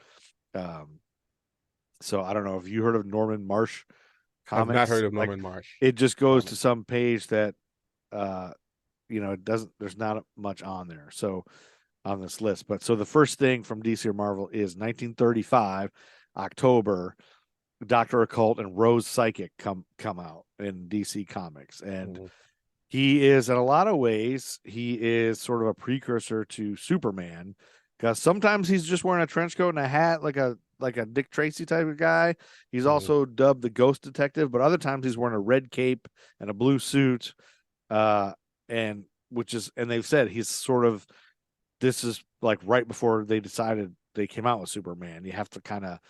So I don't know if you heard of Norman Marsh comics. I've not heard of Norman Marsh. It just goes to some page that it doesn't, there's not much on there. So on this list, but so the first thing from DC or Marvel is 1935, October, Dr. Occult and Rose Psychic come out in DC Comics. And he is, in a lot of ways, he is sort of a precursor to Superman, because sometimes he's just wearing a trench coat and a hat like a Dick Tracy type of guy. He's also dubbed the Ghost Detective, but other times he's wearing a red cape and a blue suit. And they've said he's sort of, this is like right before they decided they came out with Superman. You have to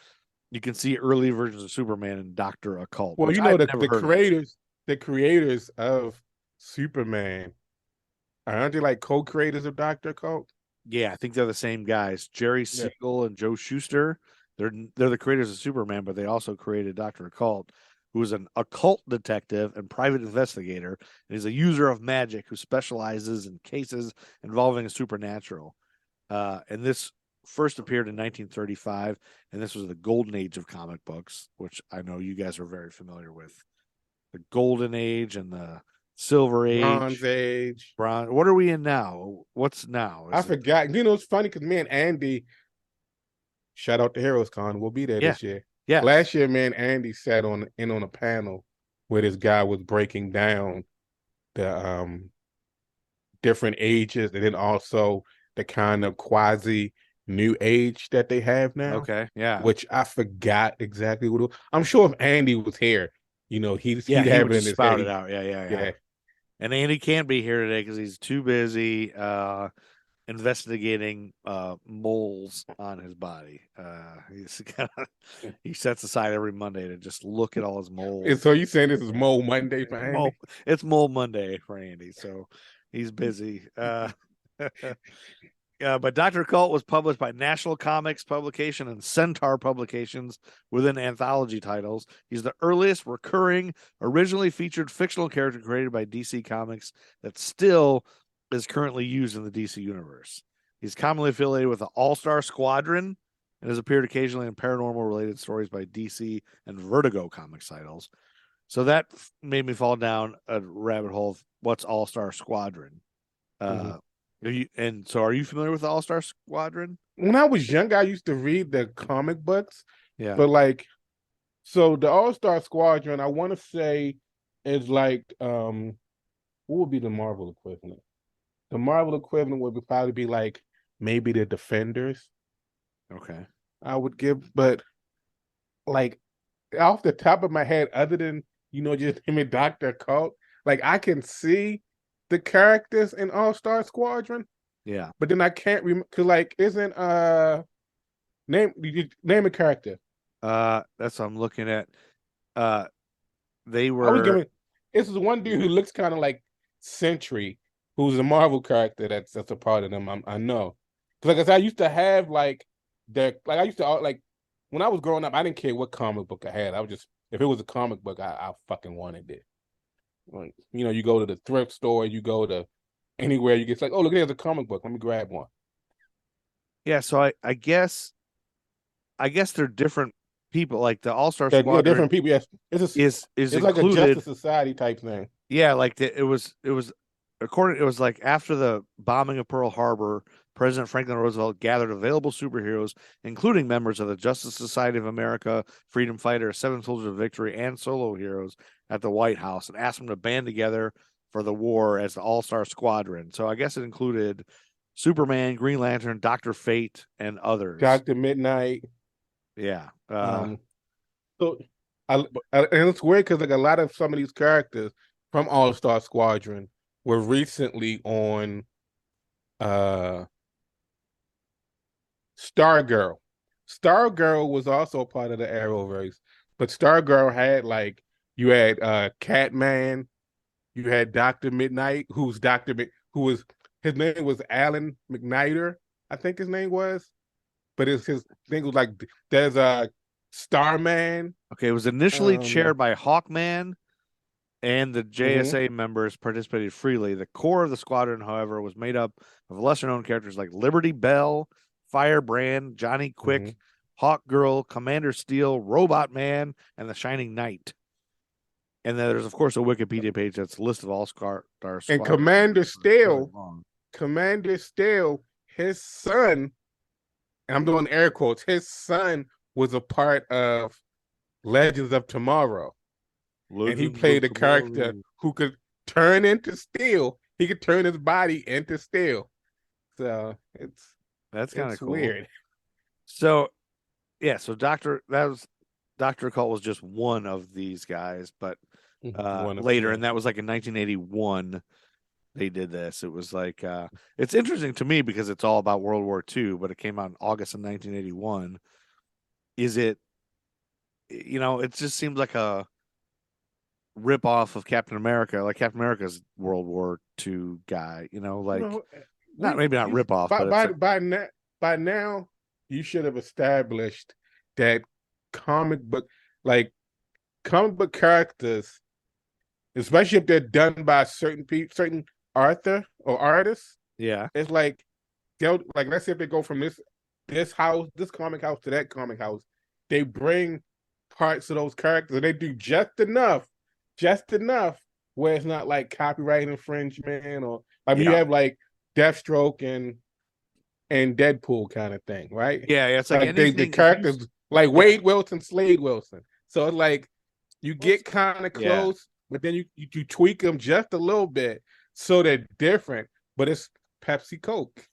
you can see early versions of Superman in Dr. Occult. Well, the creators of Superman, aren't they like co-creators of Dr. Occult? Yeah, I think they're the same guys. Jerry Siegel and Joe Shuster. They're the creators of Superman, but they also created Dr. Occult, who is an occult detective and private investigator, and he's a user of magic who specializes in cases involving the supernatural. And this first appeared in 1935, and this was the golden age of comic books, which I know you guys are very familiar with. The golden age and the silver age. Bronze age. Bronze. What are we in now? What's now? I forgot. It's funny because me and Andy, shout out to Heroes Con, we'll be there this year. Yeah. Last year, man, Andy sat on a panel where this guy was breaking down the different ages, and then also the kind of quasi new age that they have now. Okay, yeah. Which I forgot exactly what it was. I'm sure if Andy was here, he'd have it in his spout head. it out. Yeah. And Andy can't be here today because he's too busy investigating moles on his body. He sets aside every Monday to just look at all his moles. And so you saying this is Mole Monday for Andy? It's Mole Monday for Andy, so he's busy. But Dr. Occult was published by National Comics Publication and Centaur Publications within anthology titles. He's the earliest recurring, originally featured fictional character created by DC Comics that still is currently used in the DC universe. He's commonly affiliated with the All-Star Squadron and has appeared occasionally in paranormal related stories by DC and Vertigo comics titles. So that made me fall down a rabbit hole of what's All-Star Squadron. Are you familiar with the All-Star Squadron? When I was young, I used to read the comic books. Yeah. But so the All-Star Squadron, I want to say is like, what would be the Marvel equivalent? The Marvel equivalent would probably be like maybe the Defenders. Okay. I would give, but like off the top of my head, other than, just him and Dr. Occult, I can see the characters in All-Star Squadron. Yeah. But then I can't remember, because isn't name a character. That's what I'm looking at. They were this is one dude who looks kind of like Sentry, who's a Marvel character that's a part of them. I know. Because I used to have when I was growing up, I didn't care what comic book I had. I was just, if it was a comic book, I fucking wanted it. You go to the thrift store, you go to anywhere, you get oh, look, there's a comic book. Let me grab one. Yeah, so I guess they're different people. Like the All-Star Squadron, yeah, different people. Yes, it's included, like a Justice Society type thing. Yeah, it was like after the bombing of Pearl Harbor, President Franklin Roosevelt gathered available superheroes, including members of the Justice Society of America, Freedom Fighter, Seven Soldiers of Victory, and solo heroes at the White House, and asked them to band together for the war as the All-Star Squadron. So I guess it included Superman, Green Lantern, Dr. Fate, and others. Dr. Midnight. Yeah. So, and it's weird because like a lot of some of these characters from All-Star Squadron were recently on Stargirl. Stargirl was also part of the Arrowverse, but Stargirl had like you had Catman, you had Dr. Midnight, who was his name was Alan McNider, I think his name was, but his thing was like there's a Starman. Okay, it was initially chaired by Hawkman, and the JSA members participated freely. The core of the squadron, however, was made up of lesser-known characters like Liberty Bell, Firebrand, Johnny Quick, Hawkgirl, Commander Steel, Robot Man, and the Shining Knight. And then there's, of course, a Wikipedia page that's a list of all Star Squadron. And Commander Steel, his son, and I'm doing air quotes, his son was a part of Legends of Tomorrow. And he played a character who could turn into steel. He could turn his body into steel. So that's kind of cool. Weird. So Dr. Occult was just one of these guys, but later, and that was like in 1981 they did this. It was like it's interesting to me because it's all about World War II, but it came out in August of 1981. Is it, it just seems like a rip off of Captain America, like Captain America's World War II guy, maybe not rip off, but by now you should have established that comic book characters, especially if they're done by certain author or artists. Yeah, it's like they'll let's say if they go from this comic house to that comic house, they bring parts of those characters and they do just enough where it's not like copyright infringement or you have like Deathstroke and Deadpool kind of thing, right? Yeah, it's like the characters like Wade Wilson, Slade Wilson. So it's like you get kind of close, but then you tweak them just a little bit so they're different, but it's Pepsi Coke.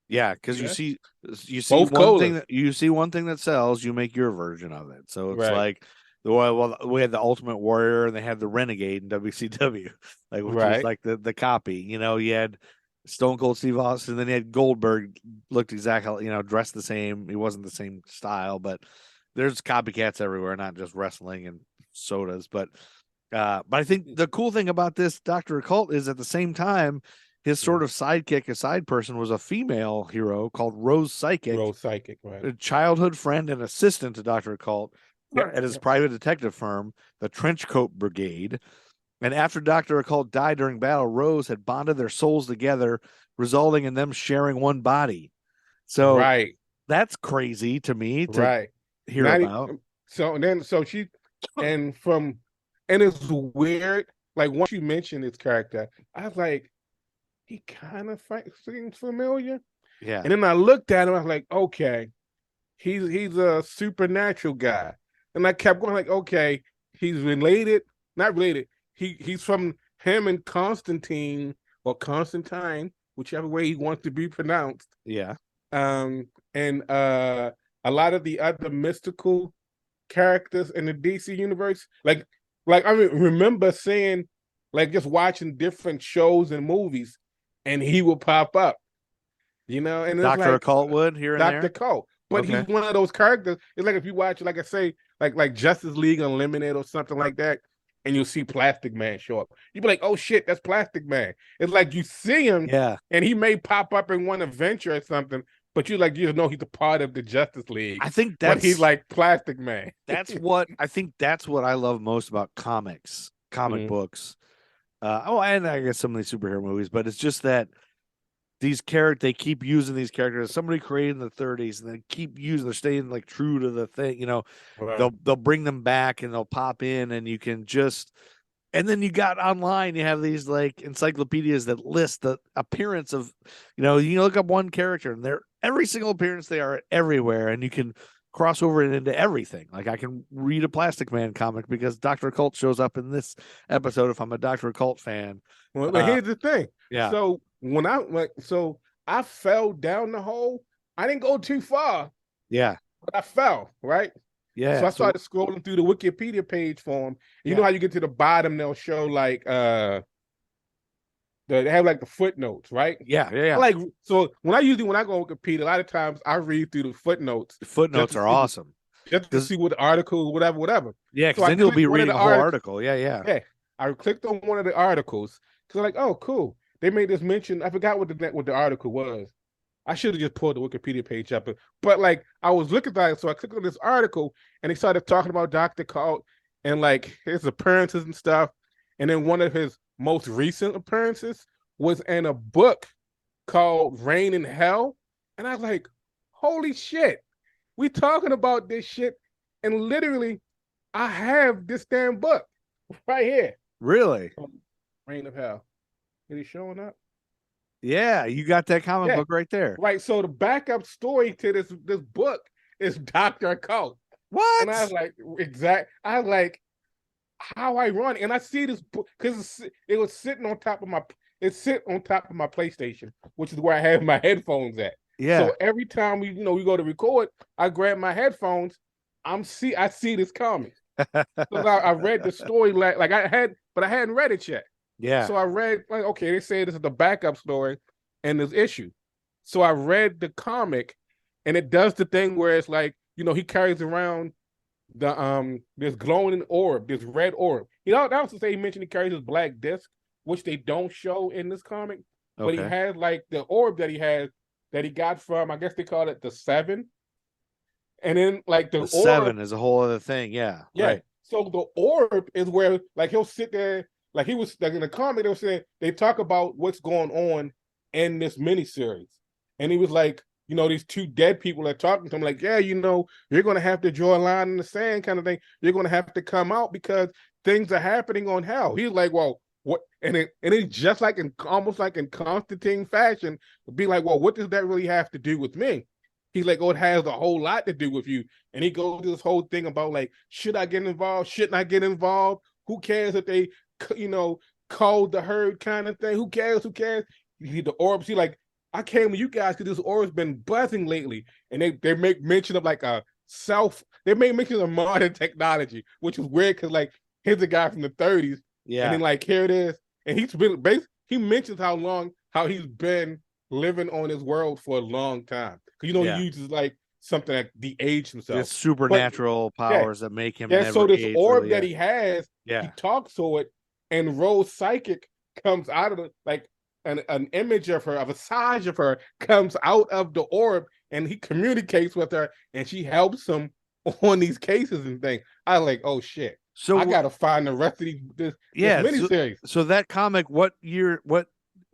Yeah, because you see both one thing that sells, you make your version of it. So it's like we had the Ultimate Warrior and they had the Renegade in WCW, which was like the copy. You had Stone Cold Steve Austin, then you had Goldberg, looked exactly, dressed the same. He wasn't the same style, but there's copycats everywhere, not just wrestling and sodas. But I think the cool thing about this Dr. Occult is at the same time, his sort of sidekick, a side person, was a female hero called Rose Psychic. Right. A childhood friend and assistant to Dr. Occult at his private detective firm, the Trenchcoat Brigade. And after Dr. Occult died during battle, Rose had bonded their souls together, resulting in them sharing one body. So that's crazy to me to hear about. And it's weird. Like once you mentioned this character, I was like, he kind of seems familiar. Yeah. And then I looked at him, I was like, okay, he's a supernatural guy. And I kept going like, okay, he's related, not related. He's from him and Constantine or Constantine, whichever way he wants to be pronounced. Yeah. And a lot of the other mystical characters in the DC universe, like I remember seeing, just watching different shows and movies, and he will pop up, and Dr. Occult would here and there. Dr. Occult, but he's one of those characters. It's like if you watch, like I say, like Justice League Unlimited or something like that, and you'll see Plastic Man show up. You'd be like, oh shit, that's Plastic Man. It's like you see him, and he may pop up in one adventure or something, but you know he's a part of the Justice League. I think he's like Plastic Man. That's what I love most about comic books. And I guess some of these superhero movies, but it's just that they keep using these characters somebody created in the 30s and then they're staying like true to the thing, they'll bring them back and they'll pop in and you can and then you got online, you have these like encyclopedias that list the appearance of, you look up one character and every single appearance they are everywhere, and you can cross over it into everything. Like I can read a Plastic Man comic because Dr. Occult shows up in this episode if I'm a Dr. Occult fan. Well, here's the thing. Yeah. So when I fell down the hole. I didn't go too far, Yeah. but I fell, right? Yeah. So I started scrolling through the Wikipedia page for him. You know how you get to the bottom, they'll show like they have like the footnotes, right? Yeah. Like, so when I go on Wikipedia, a lot of times I read through the footnotes. The footnotes are awesome. Just to see what the article, whatever. Yeah, because so then you'll be reading a whole article. Yeah. Yeah, I clicked on one of the articles because I'm like, oh, cool. They made this mention. I forgot what the article was. I should have just pulled the Wikipedia page up, but like I was looking at it, so I clicked on this article and they started talking about Dr. Occult and like his appearances and stuff. And then one of his most recent appearances was in a book called Rain in Hell. And I was like, holy shit, we talking about this shit. And literally, I have this damn book right here. Really? Rain of Hell. Is he showing up? Yeah, you got that comic book right there. Right. So the backup story to this book is Dr. Occult. What? And I was like, I was like, how ironic. And I see this book because it was sitting on top of my PlayStation, which is where I have my headphones at. Yeah. So every time we go to record, I grab my headphones. I see this comic. So I read the story but I hadn't read it yet. Yeah. So I read, like, okay, they say this is the backup story and this issue. So I read the comic, and it does the thing where it's like, he carries around this glowing orb, this red orb. That was to say he mentioned he carries this black disc, which they don't show in this comic. But he has like the orb that he has that he got from, I guess they call it the Seven. And then like the orb, Seven is a whole other thing. Yeah. Yeah. Right. So the orb is where like he'll sit there. Like he was like in the comic, they were saying they talk about what's going on in this miniseries. And he was like, these two dead people are talking to him, like, yeah, you're gonna have to draw a line in the sand kind of thing. You're gonna have to come out because things are happening on Hell. He's like, well, what? And it's just like almost like in Constantine fashion, be like, well, what does that really have to do with me? He's like, oh, it has a whole lot to do with you. And he goes through this whole thing about like, should I get involved? Shouldn't I get involved? Who cares if they called the herd kind of thing? Who cares? The orbs, I came with you guys because this orb's been buzzing lately. And they make mention of like they make mention of modern technology, which is weird because like here's a guy from the 30s. Yeah. And then like here it is. And he mentions how he's been living on this world for a long time. Because he uses like something that de-aged himself. It's supernatural powers that make him never so this age, orb really, that he has, he talks to it, and Rose Psychic comes out of like an image of her, a visage of her comes out of the orb, and he communicates with her, and she helps him on these cases and things. I was like, oh shit. So I gotta find the rest of this miniseries. So that comic, what year? What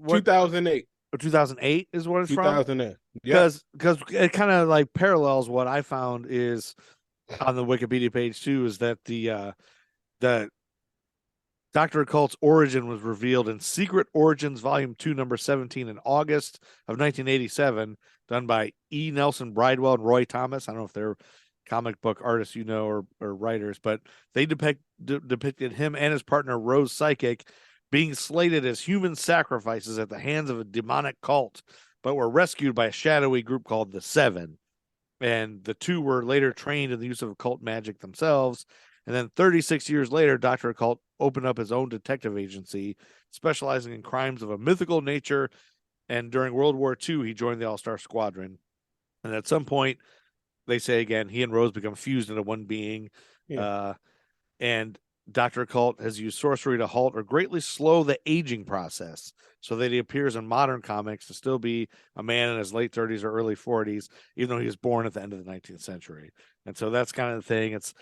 2008. 2008 is what it's 2008. Because it kind of like parallels what I found is on the Wikipedia page too, is that the Dr. Occult's origin was revealed in Secret Origins Volume 2, number 17 in August of 1987, done by E. Nelson Bridewell and Roy Thomas. I don't know if they're comic book artists, or writers, but they depicted him and his partner Rose Psychic being slated as human sacrifices at the hands of a demonic cult, but were rescued by a shadowy group called the Seven. And the two were later trained in the use of occult magic themselves. And then 36 years later, Dr. Occult opened up his own detective agency, specializing in crimes of a mythical nature. And during World War II, he joined the All-Star Squadron. And at some point, they say again, he and Rose become fused into one being. Yeah. And Dr. Occult has used sorcery to halt or greatly slow the aging process so that he appears in modern comics to still be a man in his late 30s or early 40s, even though he was born at the end of the 19th century. And so that's kind of the thing. It's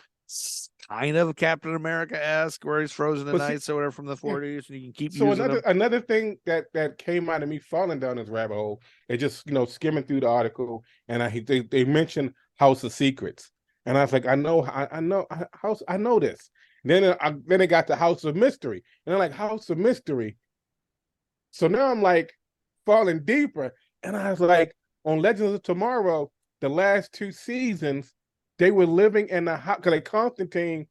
kind of Captain America-esque, where he's frozen in ice or whatever from the 40s, and you can keep using them. Another thing that came out of me falling down this rabbit hole is just skimming through the article, and they mentioned House of Secrets, and I was like, I know this. Then they got the House of Mystery, and I'm like, House of Mystery. So now I'm like falling deeper, and I was like, on Legends of Tomorrow, the last 2 seasons, they were living in the house because Constantine,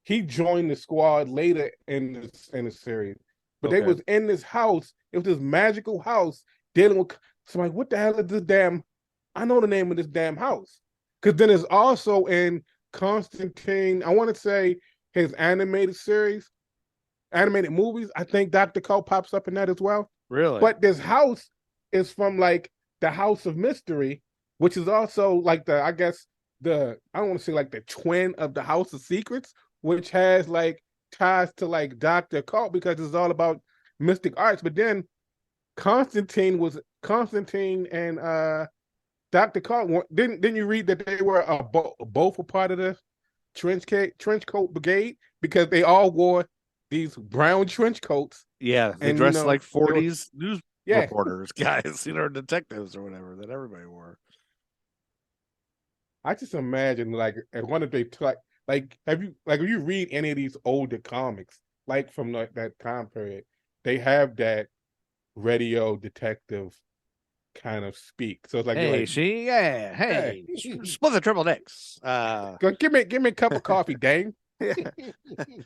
he joined the squad later in the series, but they was in this house. It was this magical house dealing with So I'm like, what the hell is this damn? I know the name of this damn house. Because then it's also in Constantine, I want to say his animated series, animated movies. I think Dr. Cole pops up in that as well. Really? But this house is from like the House of Mystery, which is also like I don't want to say like the twin of the House of Secrets, which has like ties to like Dr. Cole because it's all about mystic arts. But then Constantine and Dr. Cole, didn't you read that they were both a part of the trench coat brigade because they all wore these brown trench coats. Yeah, they and dressed like 40s news Yeah. reporters, guys, detectives or whatever that everybody wore. I just imagine like at one of they like if you read any of these older comics like from that time period, they have that radio detective kind of speak. So it's like, Hey, like, hey, split the triple dicks. go give me a cup of coffee, dang. Yeah.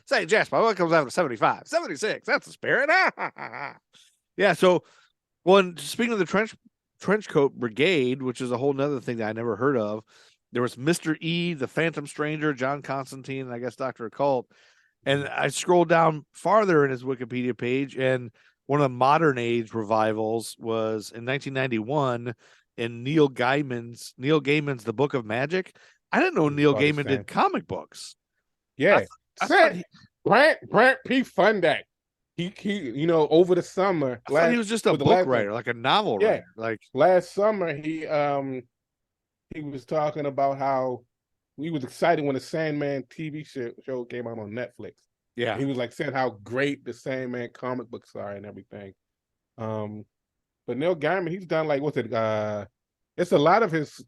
Say, Jasper, what comes out of 75? 76. That's the spirit. Yeah. So, speaking of the trench coat brigade, which is a whole nother thing that I never heard of, there was Mr. E, the Phantom Stranger, John Constantine, and I guess Dr. Occult. And I scrolled down farther in his Wikipedia page, and one of the modern age revivals was in 1991 in Neil Gaiman's The Book of Magic. I didn't know Neil Gaiman did comic books. Yeah. Brant P. Fundak. He over the summer. I thought he was just a book writer, like a novel writer. Like last summer, he was talking about how he was excited when the Sandman TV show came out on Netflix. Yeah. He was like saying how great the Sandman comic books are and everything. But Neil Gaiman, he's done like it's a lot of his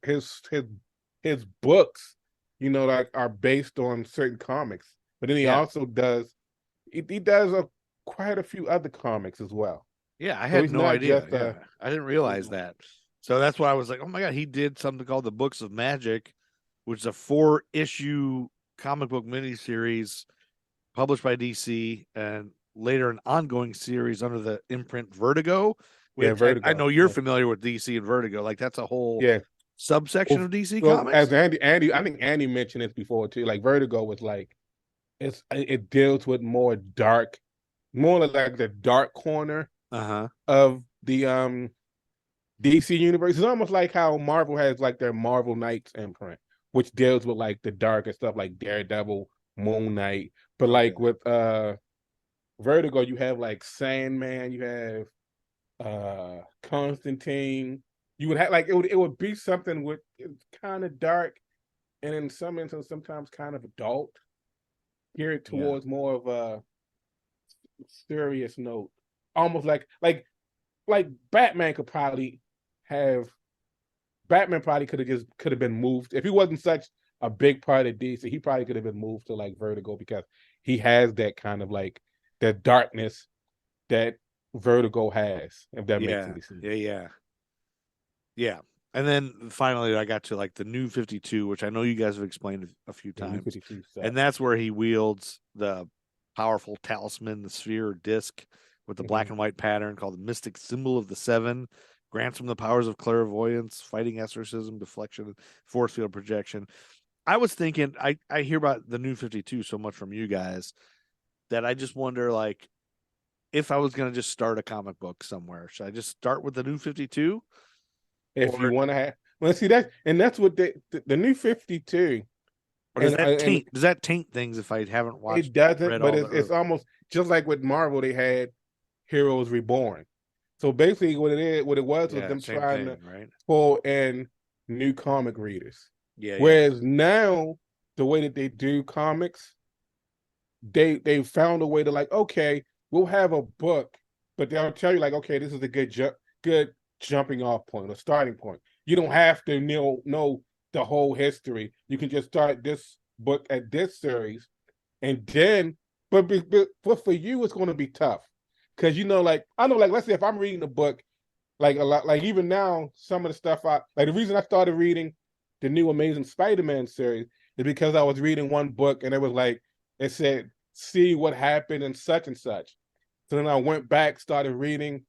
books, like are based on certain comics. But then he also does quite a few other comics as well. Yeah, I had no idea. I didn't realize that. So that's why I was like, oh my God, he did something called the Books of Magic, which is a 4-issue comic book miniseries published by DC and later an ongoing series under the imprint Vertigo. Vertigo. I know you're familiar with DC and Vertigo. Like that's a whole subsection of DC comics. As Andy, I think Andy mentioned this before too. Like Vertigo was like, it deals with more like the dark corner of the DC universe. It's almost like how Marvel has like their Marvel Knights imprint, which deals with like the darker stuff like Daredevil, Moon Knight. But like with Vertigo, you have like Sandman, you have Constantine. You would have like it would be something with kind of dark, and in some instances sometimes kind of adult, geared towards more of a serious note. Almost like Batman could have been moved if he wasn't such a big part of DC. He probably could have been moved to like Vertigo because he has that kind of like that darkness that Vertigo has. If that makes any sense. Yeah. And then finally, I got to like the New 52, which I know you guys have explained a few times, and that's where he wields the powerful talisman, the sphere or disc with the black and white pattern called the Mystic Symbol of the Seven. Grants him the powers of clairvoyance, fighting exorcism, deflection, force field projection. I was thinking, I hear about the New 52 so much from you guys that I just wonder, like, if I was going to just start a comic book somewhere, should I just start with the New 52? If you want to have, see that, and that's what the New 52. Or does that taint things if I haven't watched? It doesn't, but it's almost just like with Marvel. They had Heroes Reborn. So basically, what it was them trying to pull in new comic readers. Whereas now, the way that they do comics, they found a way to like, okay, we'll have a book, but they'll tell you like, okay, this is a good jumping off point or starting point. You don't have to know the whole history. You can just start this book at this series, and then, but for you, it's going to be tough because like I know, like let's say if I'm reading a book, like a lot, like even now, some of the stuff like the reason I started reading the new Amazing Spider-Man series is because I was reading one book and it said see what happened in such and such. So then I went back, started reading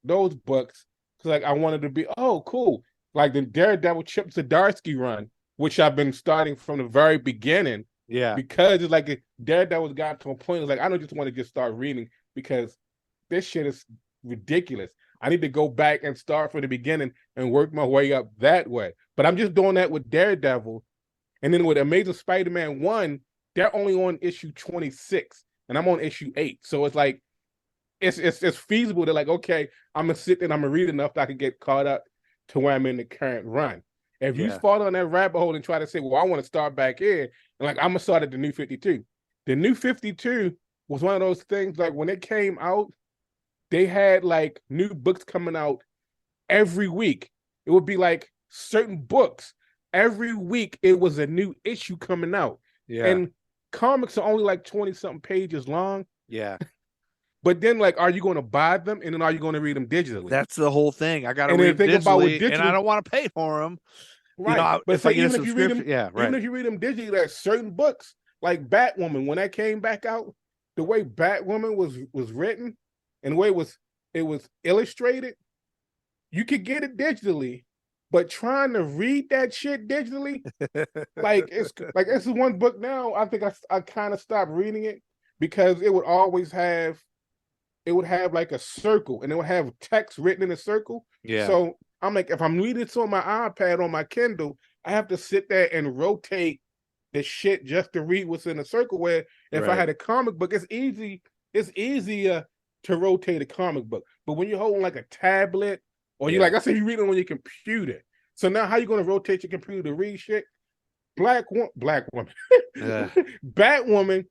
those books. because like I wanted to be cool, like the Daredevil Chip Zdarsky run, which I've been starting from the very beginning. Yeah. Because it's like Daredevil got to a point. It's like I don't just want to just start reading because this shit is ridiculous. I need to go back and start from the beginning and work my way up that way. But I'm just doing that with Daredevil. And then with Amazing Spider-Man 1, they're only on issue 26 and I'm on issue 8. So it's like it's feasible to like, okay, I'm gonna sit and I'm gonna read enough that I can get caught up to where I'm in the current run. If you fall on that rabbit hole and try to say, well, I want to start back here, and like I'm gonna start at the New 52. The New 52 was one of those things like when it came out, they had like new books coming out every week. It would be like certain books. Every week it was a new issue coming out. Yeah. And comics are only like 20-something pages long. Yeah. But then, like, are you going to buy them, and then are you going to read them digitally? That's the whole thing. I got to And then read think digitally, about with and I don't want to pay for them. Right. You know, but if I say, get a even if you read them, subscription, even if you read them digitally, there's certain books like Batwoman. When that came back out, the way Batwoman was written and the way it was illustrated, you could get it digitally, but trying to read that shit digitally, like it's like this is one book now. I think I kind of stopped reading it because it would have like a circle and it would have text written in a circle. Yeah. So I'm like, if I'm reading this on my iPad, on my Kindle, I have to sit there and rotate the shit just to read what's in the circle. Where if I had a comic book, it's easier to rotate a comic book. But when you're holding like a tablet or you like, I say you read it on your computer. So now how you going to rotate your computer to read shit? Black woman, Batwoman,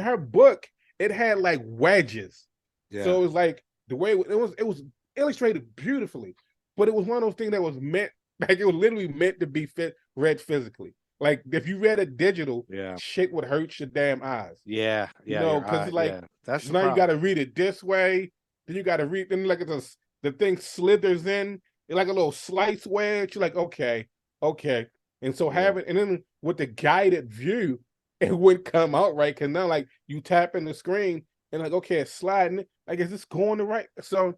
her book, it had like wedges. Yeah. So it was like the way it was illustrated beautifully, but it was one of those things that was meant, like it was literally meant to be read physically. Like if you read it digital, shit would hurt your damn eyes. Yeah, you know, because like that's now you got to read it this way, then you got to read, then like the thing slithers in, like a little slice wedge. You're like, okay, and so and then with the guided view, it wouldn't come out right because now like you tap in the screen and like, okay, it's sliding. Like, is this going the right? So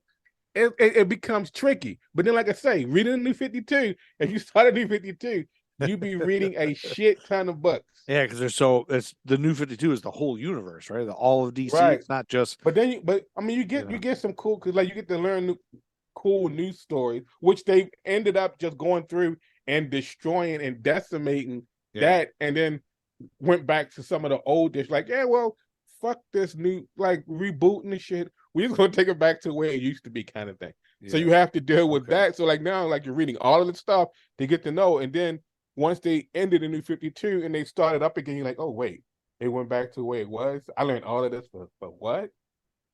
it becomes tricky. But then, like I say, reading the New 52, if you start a New 52, you be reading a shit ton of books. Yeah, because it's the New 52 is the whole universe, right? All of DC. Right. It's not just. But then, you get some cool, because like you get to learn cool news stories, which they ended up just going through and destroying and decimating that, and then went back to some of the old dish. Like, yeah, well, fuck this new, like rebooting the shit. We're just gonna take it back to where it used to be, kind of thing. Yeah. So you have to deal with that. So like now, like you're reading all of the stuff to get to know, and then once they ended the New 52 and they started up again, you're like, oh wait, it went back to where it was. I learned all of this for what?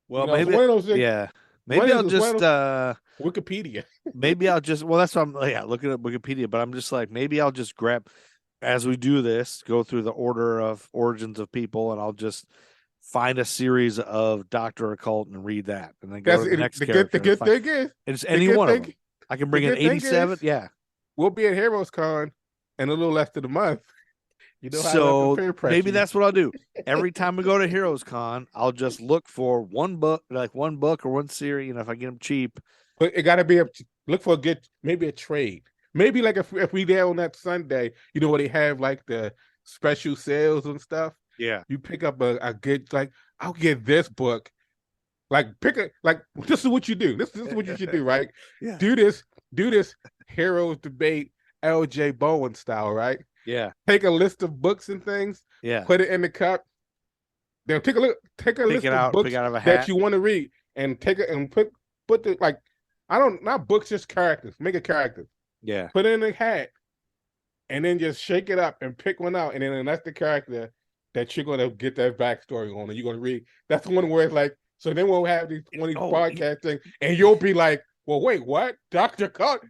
Well, maybe one of those things, maybe I'll just Wikipedia. Maybe I'll just that's what I'm looking at Wikipedia, but I'm just like, maybe I'll just grab, as we do this, go through the order of origins of people, and I'll just find a series of Dr. Occult and read that, and then go to the next character. The good thing is, it's any one of them. I can bring in 87. Yeah, we'll be at Heroes Con in a little less than a month. You know, so maybe that's what I'll do. Every time we go to Heroes Con, I'll just look for one book or one series, and if I get them cheap, but it got to be look for maybe a trade. Maybe like if we there on that Sunday, you know, where they have like the special sales and stuff. Yeah, you pick up a good, like, I'll get this book. Like this is what you do. This is what you should do, right? Yeah. Do this Heroes Debate LJ Bowen style, right? Yeah. Take a list of books and things. Yeah. Put it in the cup. Then take a list of books that you want to read, and take it and put the, like, not books, just characters. Make a character. Yeah. Put it in a hat, and then just shake it up and pick one out, and then that's the character that you're gonna get that backstory on, and you're gonna read. That's the one where it's like, so then we'll have these podcast things, and you'll be like, well, wait, what? Dr. Occult?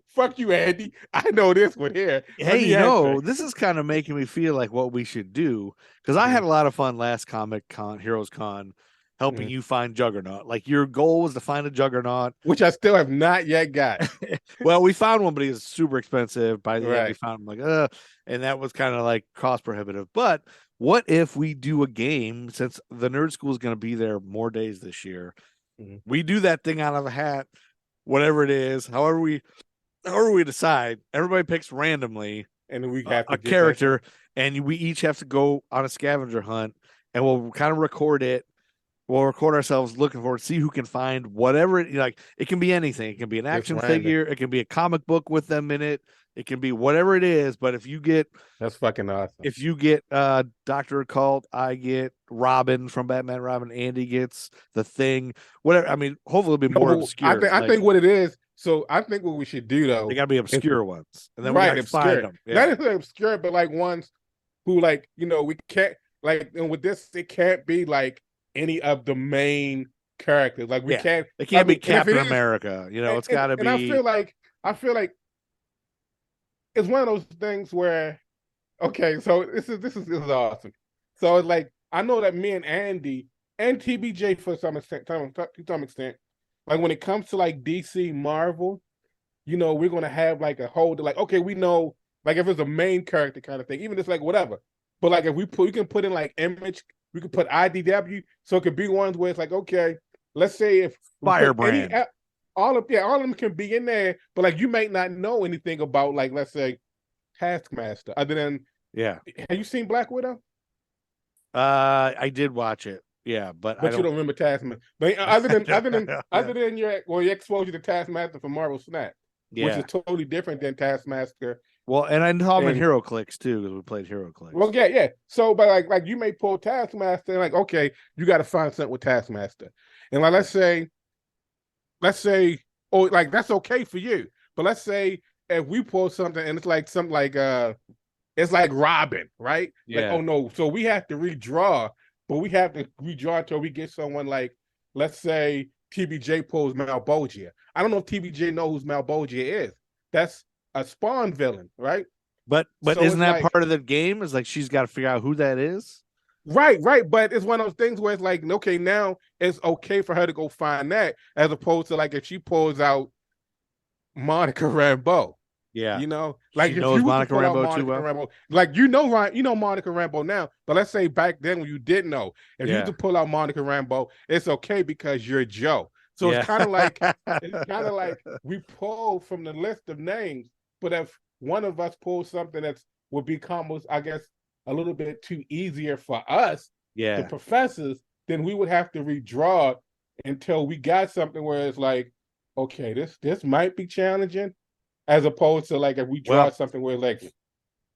Fuck you, Andy. I know this one here. Hey, this is kind of making me feel like what we should do, because I had a lot of fun last Comic Con, Heroes Con, helping you find Juggernaut. Like, your goal was to find a Juggernaut, which I still have not yet got. Well, we found one, but he was super expensive. By the end, we found him and that was kind of like cost prohibitive. But what if we do a game, since the Nerd School is going to be there more days this year? We do that thing out of a hat, whatever it is, however we decide, everybody picks randomly And then we have to a get that character, and we each have to go on a scavenger hunt, and we'll kind of record it. We'll record ourselves looking for it, see who can find whatever like it can be anything. It can be an action random. figure, it can be a comic book with them in it, it can be whatever it is. But if you get That's fucking awesome. if you get Dr. Occult, I get Robin from Batman Robin, Andy gets the Thing, whatever. I mean, hopefully it'll be more obscure. I think what it is. So I think what we should do though, they gotta be obscure ones, and then we right, gotta obscure. find them. Not necessarily obscure, but like ones who like we can't like, and with this it can't be like any of the main characters. Like we can't. It can't be and if it Captain is- America. It's got to be. And I feel like it's one of those things where, okay, so this is awesome. So it's like I know that me and Andy and TBJ to some extent, like when it comes to like DC Marvel, we're gonna have like a whole like, okay, we know like if it's a main character kind of thing, even if it's like whatever. But like if we can put in like Image, we could put IDW, so it could be ones where it's like, okay, let's say if Firebrand, all of them can be in there, but like you might not know anything about like, let's say, Taskmaster other than Have you seen Black Widow? I did watch it, but you don't remember Taskmaster. But other than your exposure to Taskmaster from Marvel Snap, which is totally different than Taskmaster. Well, and I know him in Hero Clicks too, because we played Hero Clicks. Well, yeah. So, but like you may pull Taskmaster, and like, okay, you got to find something with Taskmaster, and like let's say, oh, like that's okay for you, but let's say if we pull something and it's like something like it's like Robin, right? Yeah. Like, oh no, so we have to redraw, but we have to redraw until we get someone like, let's say TBJ pulls Malbolgia. I don't know if TBJ knows who Malbolgia is. That's a Spawn villain, right? But So isn't that like, part of the game? Is like she's got to figure out who that is. Right. But it's one of those things where it's like, okay, now it's okay for her to go find that, as opposed to like if she pulls out Monica Rambeau. Yeah. Like she if knows you Monica pull out Rambeau Monica too well. Rambeau, like you know Monica Rambeau now, but let's say back then when you didn't know, if you could pull out Monica Rambeau, it's okay because you're Joe. So it's kind of like we pull from the list of names, but if one of us pulls something that would become, I guess, a little bit too easier for us, the professors, then we would have to redraw until we got something where it's like, okay, this might be challenging, as opposed to like if we draw something where like,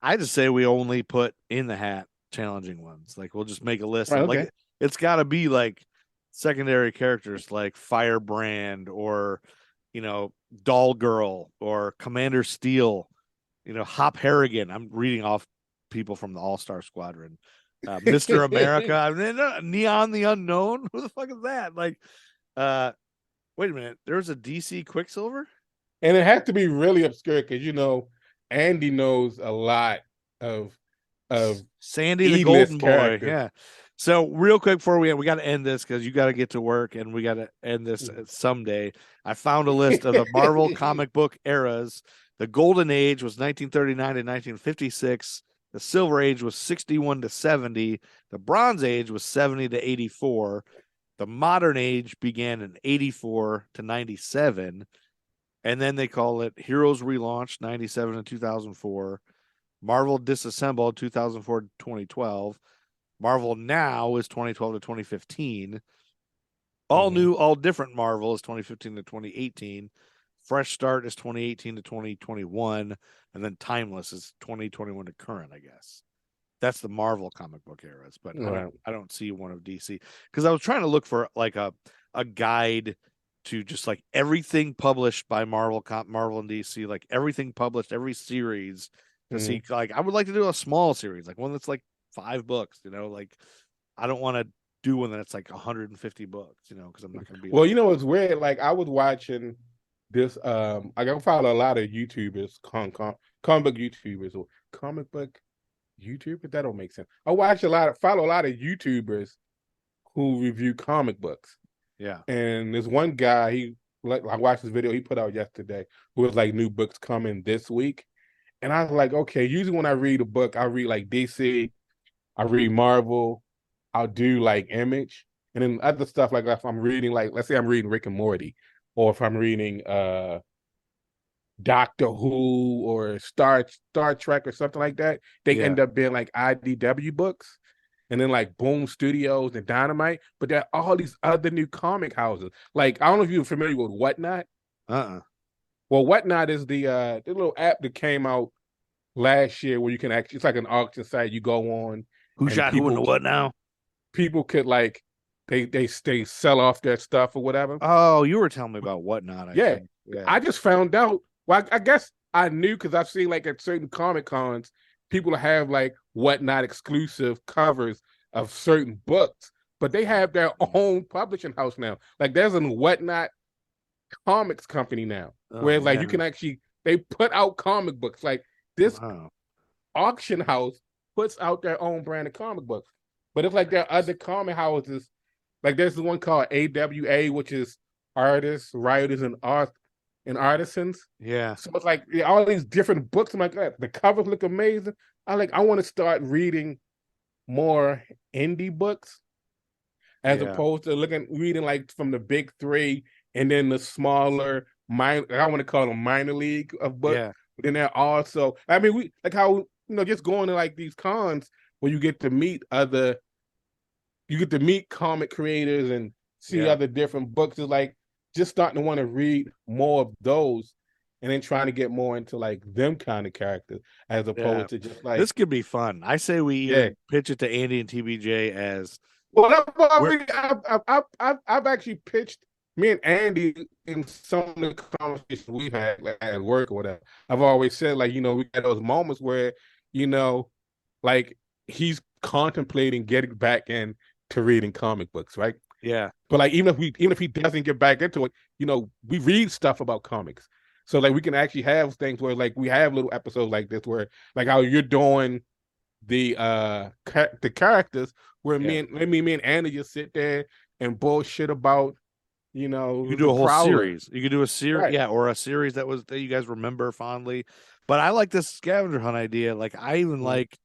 I just say we only put in the hat challenging ones. Like we'll just make a list. Right, of, okay. Like it's got to be like secondary characters like Firebrand or Doll Girl or Commander Steel, Hop Harrigan. I'm reading off people from the All-Star Squadron. Mr. America. I mean, Neon the Unknown. Who the fuck is that? Like, wait a minute. There's a DC Quicksilver? and it has to be really obscure because Andy knows a lot of Sandy the E-list Golden Boy. characters. Yeah. So real quick before we got to end this because you got to get to work and we got to end this someday. I found a list of the Marvel comic book eras. The Golden Age was 1939 to 1956. The Silver Age was 61 to 70. The Bronze Age was 70 to 84. The Modern Age began in 84 to 97. And then they call it Heroes Relaunched 97 to 2004. Marvel Disassembled 2004 to 2012. Marvel Now is 2012 to 2015. All new, all different Marvel is 2015 to 2018. Fresh Start is 2018 to 2021. And then Timeless is 2021 to current, I guess. That's the Marvel comic book eras, but I don't see one of DC. Because I was trying to look for like a guide to just like everything published by Marvel and DC, like everything published, every series to see. Like I would like to do a small series, like one that's like 5 books, like I don't want to do one that's like 150 books, because I'm not going to be. Well, it's weird. Like I was watching this. I follow a lot of YouTubers, comic book YouTubers or comic book YouTubers. That don't make sense. I follow a lot of YouTubers who review comic books. Yeah. And there's one guy, I watched this video he put out yesterday, who was like new books coming this week. And I was like, okay, usually when I read a book, I read like DC, I read Marvel, I'll do like Image, and then other stuff like if I'm reading, like let's say I'm reading Rick and Morty, or if I'm reading Doctor Who or Star Trek or something like that, they end up being like IDW books. And then like Boom Studios and Dynamite, but there are all these other new comic houses. Like, I don't know if you're familiar with Whatnot. Well, Whatnot is the little app that came out last year where you can actually, it's like an auction site you go on. Who shot who in the what now? People could like they sell off their stuff or whatever. Oh, you were telling me about Whatnot. Yeah. I just found out. Well, I guess I knew because I've seen like at certain Comic Cons, people have like Whatnot exclusive covers of certain books, but they have their own publishing house now. Like there's a Whatnot comics company now, where like you can actually, they put out comic books. Like this auction house puts out their own brand of comic books. But it's like there are other comic houses. Like there's the one called AWA, which is artists, writers, and artisans. Yeah. So it's like all these different books. I'm like, the covers look amazing. I want to start reading more indie books as opposed to reading like from the big three and then the smaller I want to call them minor league of books. Yeah. But then they're also, I mean, we like how, just going to like these cons where you get to meet comic creators and see other different books. Is like just starting to want to read more of those and then trying to get more into like them kind of characters as opposed to just like, this could be fun. I say we pitch it to Andy and TBJ as well. I've actually pitched me and Andy in some of the conversations we've had like, at work or whatever. I've always said like, we got those moments where, like he's contemplating getting back into reading comic books, right? Yeah. But like even if he doesn't get back into it, we read stuff about comics. So like we can actually have things where like we have little episodes like this where like how you're doing the characters where me and Andy just sit there and bullshit about you can do a whole series. You could do a series, or a series that you guys remember fondly. But I like this scavenger hunt idea. Like I even like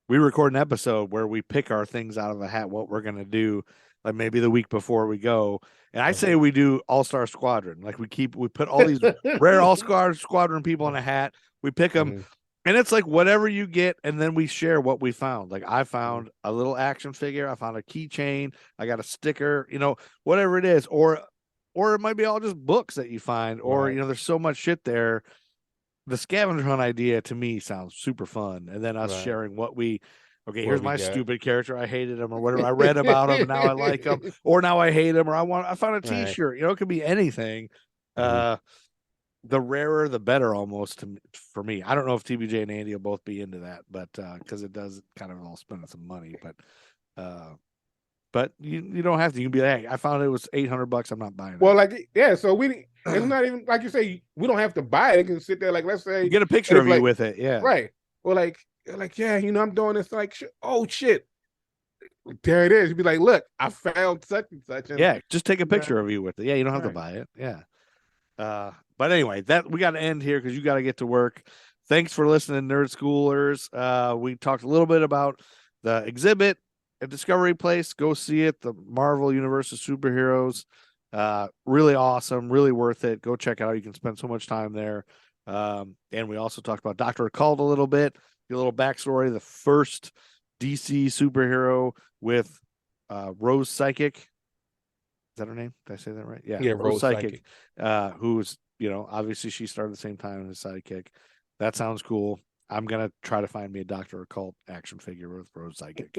we record an episode where we pick our things out of a hat, what we're gonna do, like maybe the week before we go. And I say we do All-Star Squadron. Like we put all these rare All-Star Squadron people in a hat. We pick them, and it's like whatever you get, and then we share what we found. Like I found a little action figure, I found a keychain, I got a sticker, whatever it is, or it might be all just books that you find, or there's so much shit there. The scavenger hunt idea to me sounds super fun, and then us sharing what we. Okay, here's my stupid character. I hated him, or whatever. I read about him, and now I like him, or now I hate him, or I found a T-shirt. It could be anything. The rarer, the better, almost for me. I don't know if TBJ and Andy will both be into that, but because it does kind of all spend some money. But you don't have to. You can be like, hey, I found it was $800. I'm not buying it. Well, like so it's not even like you say. We don't have to buy it. You can sit there, like let's say, get a picture of you with it. Yeah, right. Well, like I'm doing this. Like, oh shit, there it is. You'd be like, look, I found such and such. And, just take a picture of you with it. Yeah, you don't have to buy it. Yeah. But anyway, that we got to end here because you got to get to work. Thanks for listening, Nerd Schoolers. We talked a little bit about the exhibit at Discovery Place. Go see it. The Marvel Universe of Superheroes. Really awesome. Really worth it. Go check it out. You can spend so much time there. And we also talked about Dr. Occult a little bit. A little backstory. The first DC superhero with Rose Psychic. Is that her name? Did I say that right? Yeah, Rose Psychic. Who's, obviously she started the same time as Sidekick. That sounds cool. I'm going to try to find me a Dr. Occult action figure with Rose Psychic.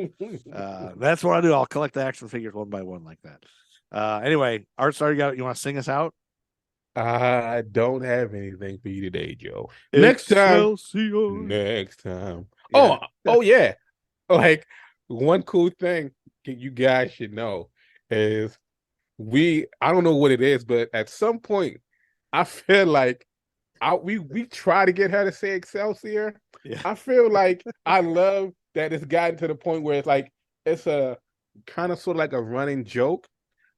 That's what I do. I'll collect the action figures one by one like that. Anyway, Artstar, you want to sing us out? I don't have anything for you today, Joe. Next time. Yeah. Oh yeah. Like one cool thing you guys should know is I don't know what it is, but at some point I feel like we try to get her to say Excelsior. Yeah. I feel like I love that it's gotten to the point where it's like it's a kind of sort of like a running joke,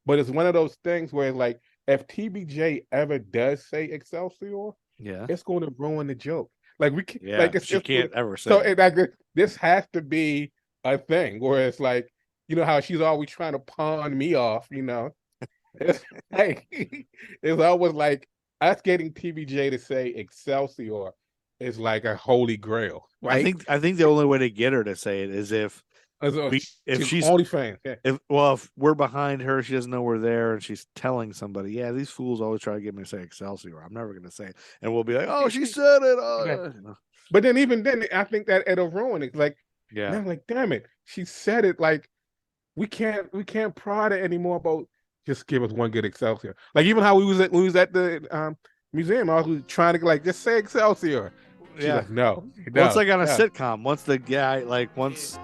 but it's one of those things where it's like if TBJ ever does say Excelsior, it's going to ruin the joke. Like we can't, she can't ever say. So this has to be a thing where it's like, how she's always trying to pawn me off, It's always like us getting TBJ to say Excelsior is like a holy grail. Right? I think the only way to get her to say it is if she's only fan. Yeah. if we're behind her, she doesn't know we're there, and she's telling somebody, yeah, these fools always try to get me to say Excelsior. I'm never going to say it. And we'll be like, oh, she said it. Oh, Yeah. yeah. You know? But then even then, I think that it'll ruin it. Like, Yeah. man, like, damn it, she said it. Like, we can't prod it anymore about just give us one good Excelsior. Like even how we was at the museum, I was trying to like just say Excelsior. She's like, no. Well, it's like on a sitcom. Once the guy, like once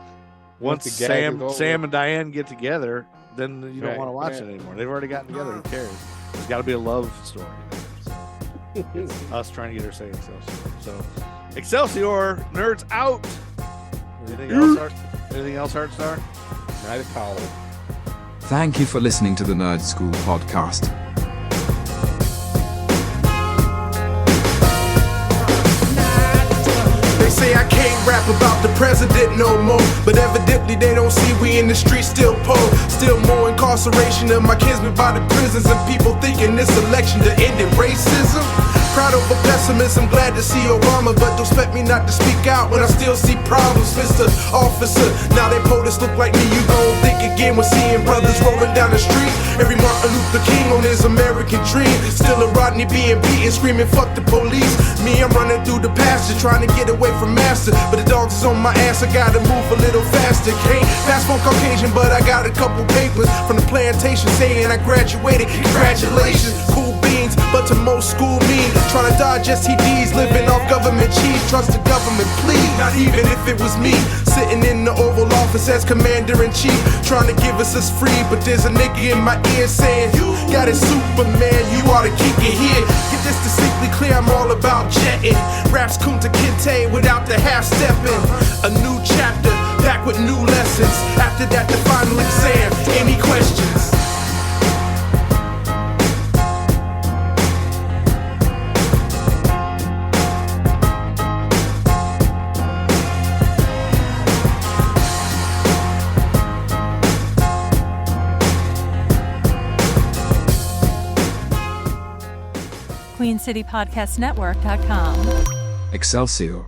the gag is over. Sam and Diane get together, then you don't Right, want to watch yeah. it anymore. They've already gotten together. Who cares? There's got to be a love story. It's us trying to get her to say Excelsior. So, Excelsior, nerds out. Anything else, Artstar? Not at all. Thank you for listening to the Nerd School podcast. They say I can't rap about the president no more, but evidently they don't see we in the streets still poor. Still more incarceration of my kinsmen by the prisons, and people thinking this election to end in racism. Proud over pessimism, glad to see Obama, but don't expect me not to speak out when I still see problems, Mr. Officer. Now they POTUS look like me, you gon' think again when seeing brothers rolling down the street. Every Martin Luther King on his American dream. Still a Rodney being beaten, screaming fuck the police. Me, I'm running through the pasture, trying to get away from master, but the dogs is on my ass, I gotta move a little faster. Can't pass for Caucasian, but I got a couple papers from the plantation saying I graduated. Congratulations, cool beans, but to most school mean trying to dodge STDs, living off government cheese. Trust the government, please. Not even if it was me sitting in the Oval Office as commander-in-chief, trying to give us free, but there's a nigga in my ear saying, you got it, Superman, you ought to keep it here. Get this distinctly clear, I'm all about jetting. Raps Kunta Kinte without the half-stepping. A new chapter, back with new lessons. After that, the final exam. Any questions? QueenCityPodcastNetwork.com. Excelsior.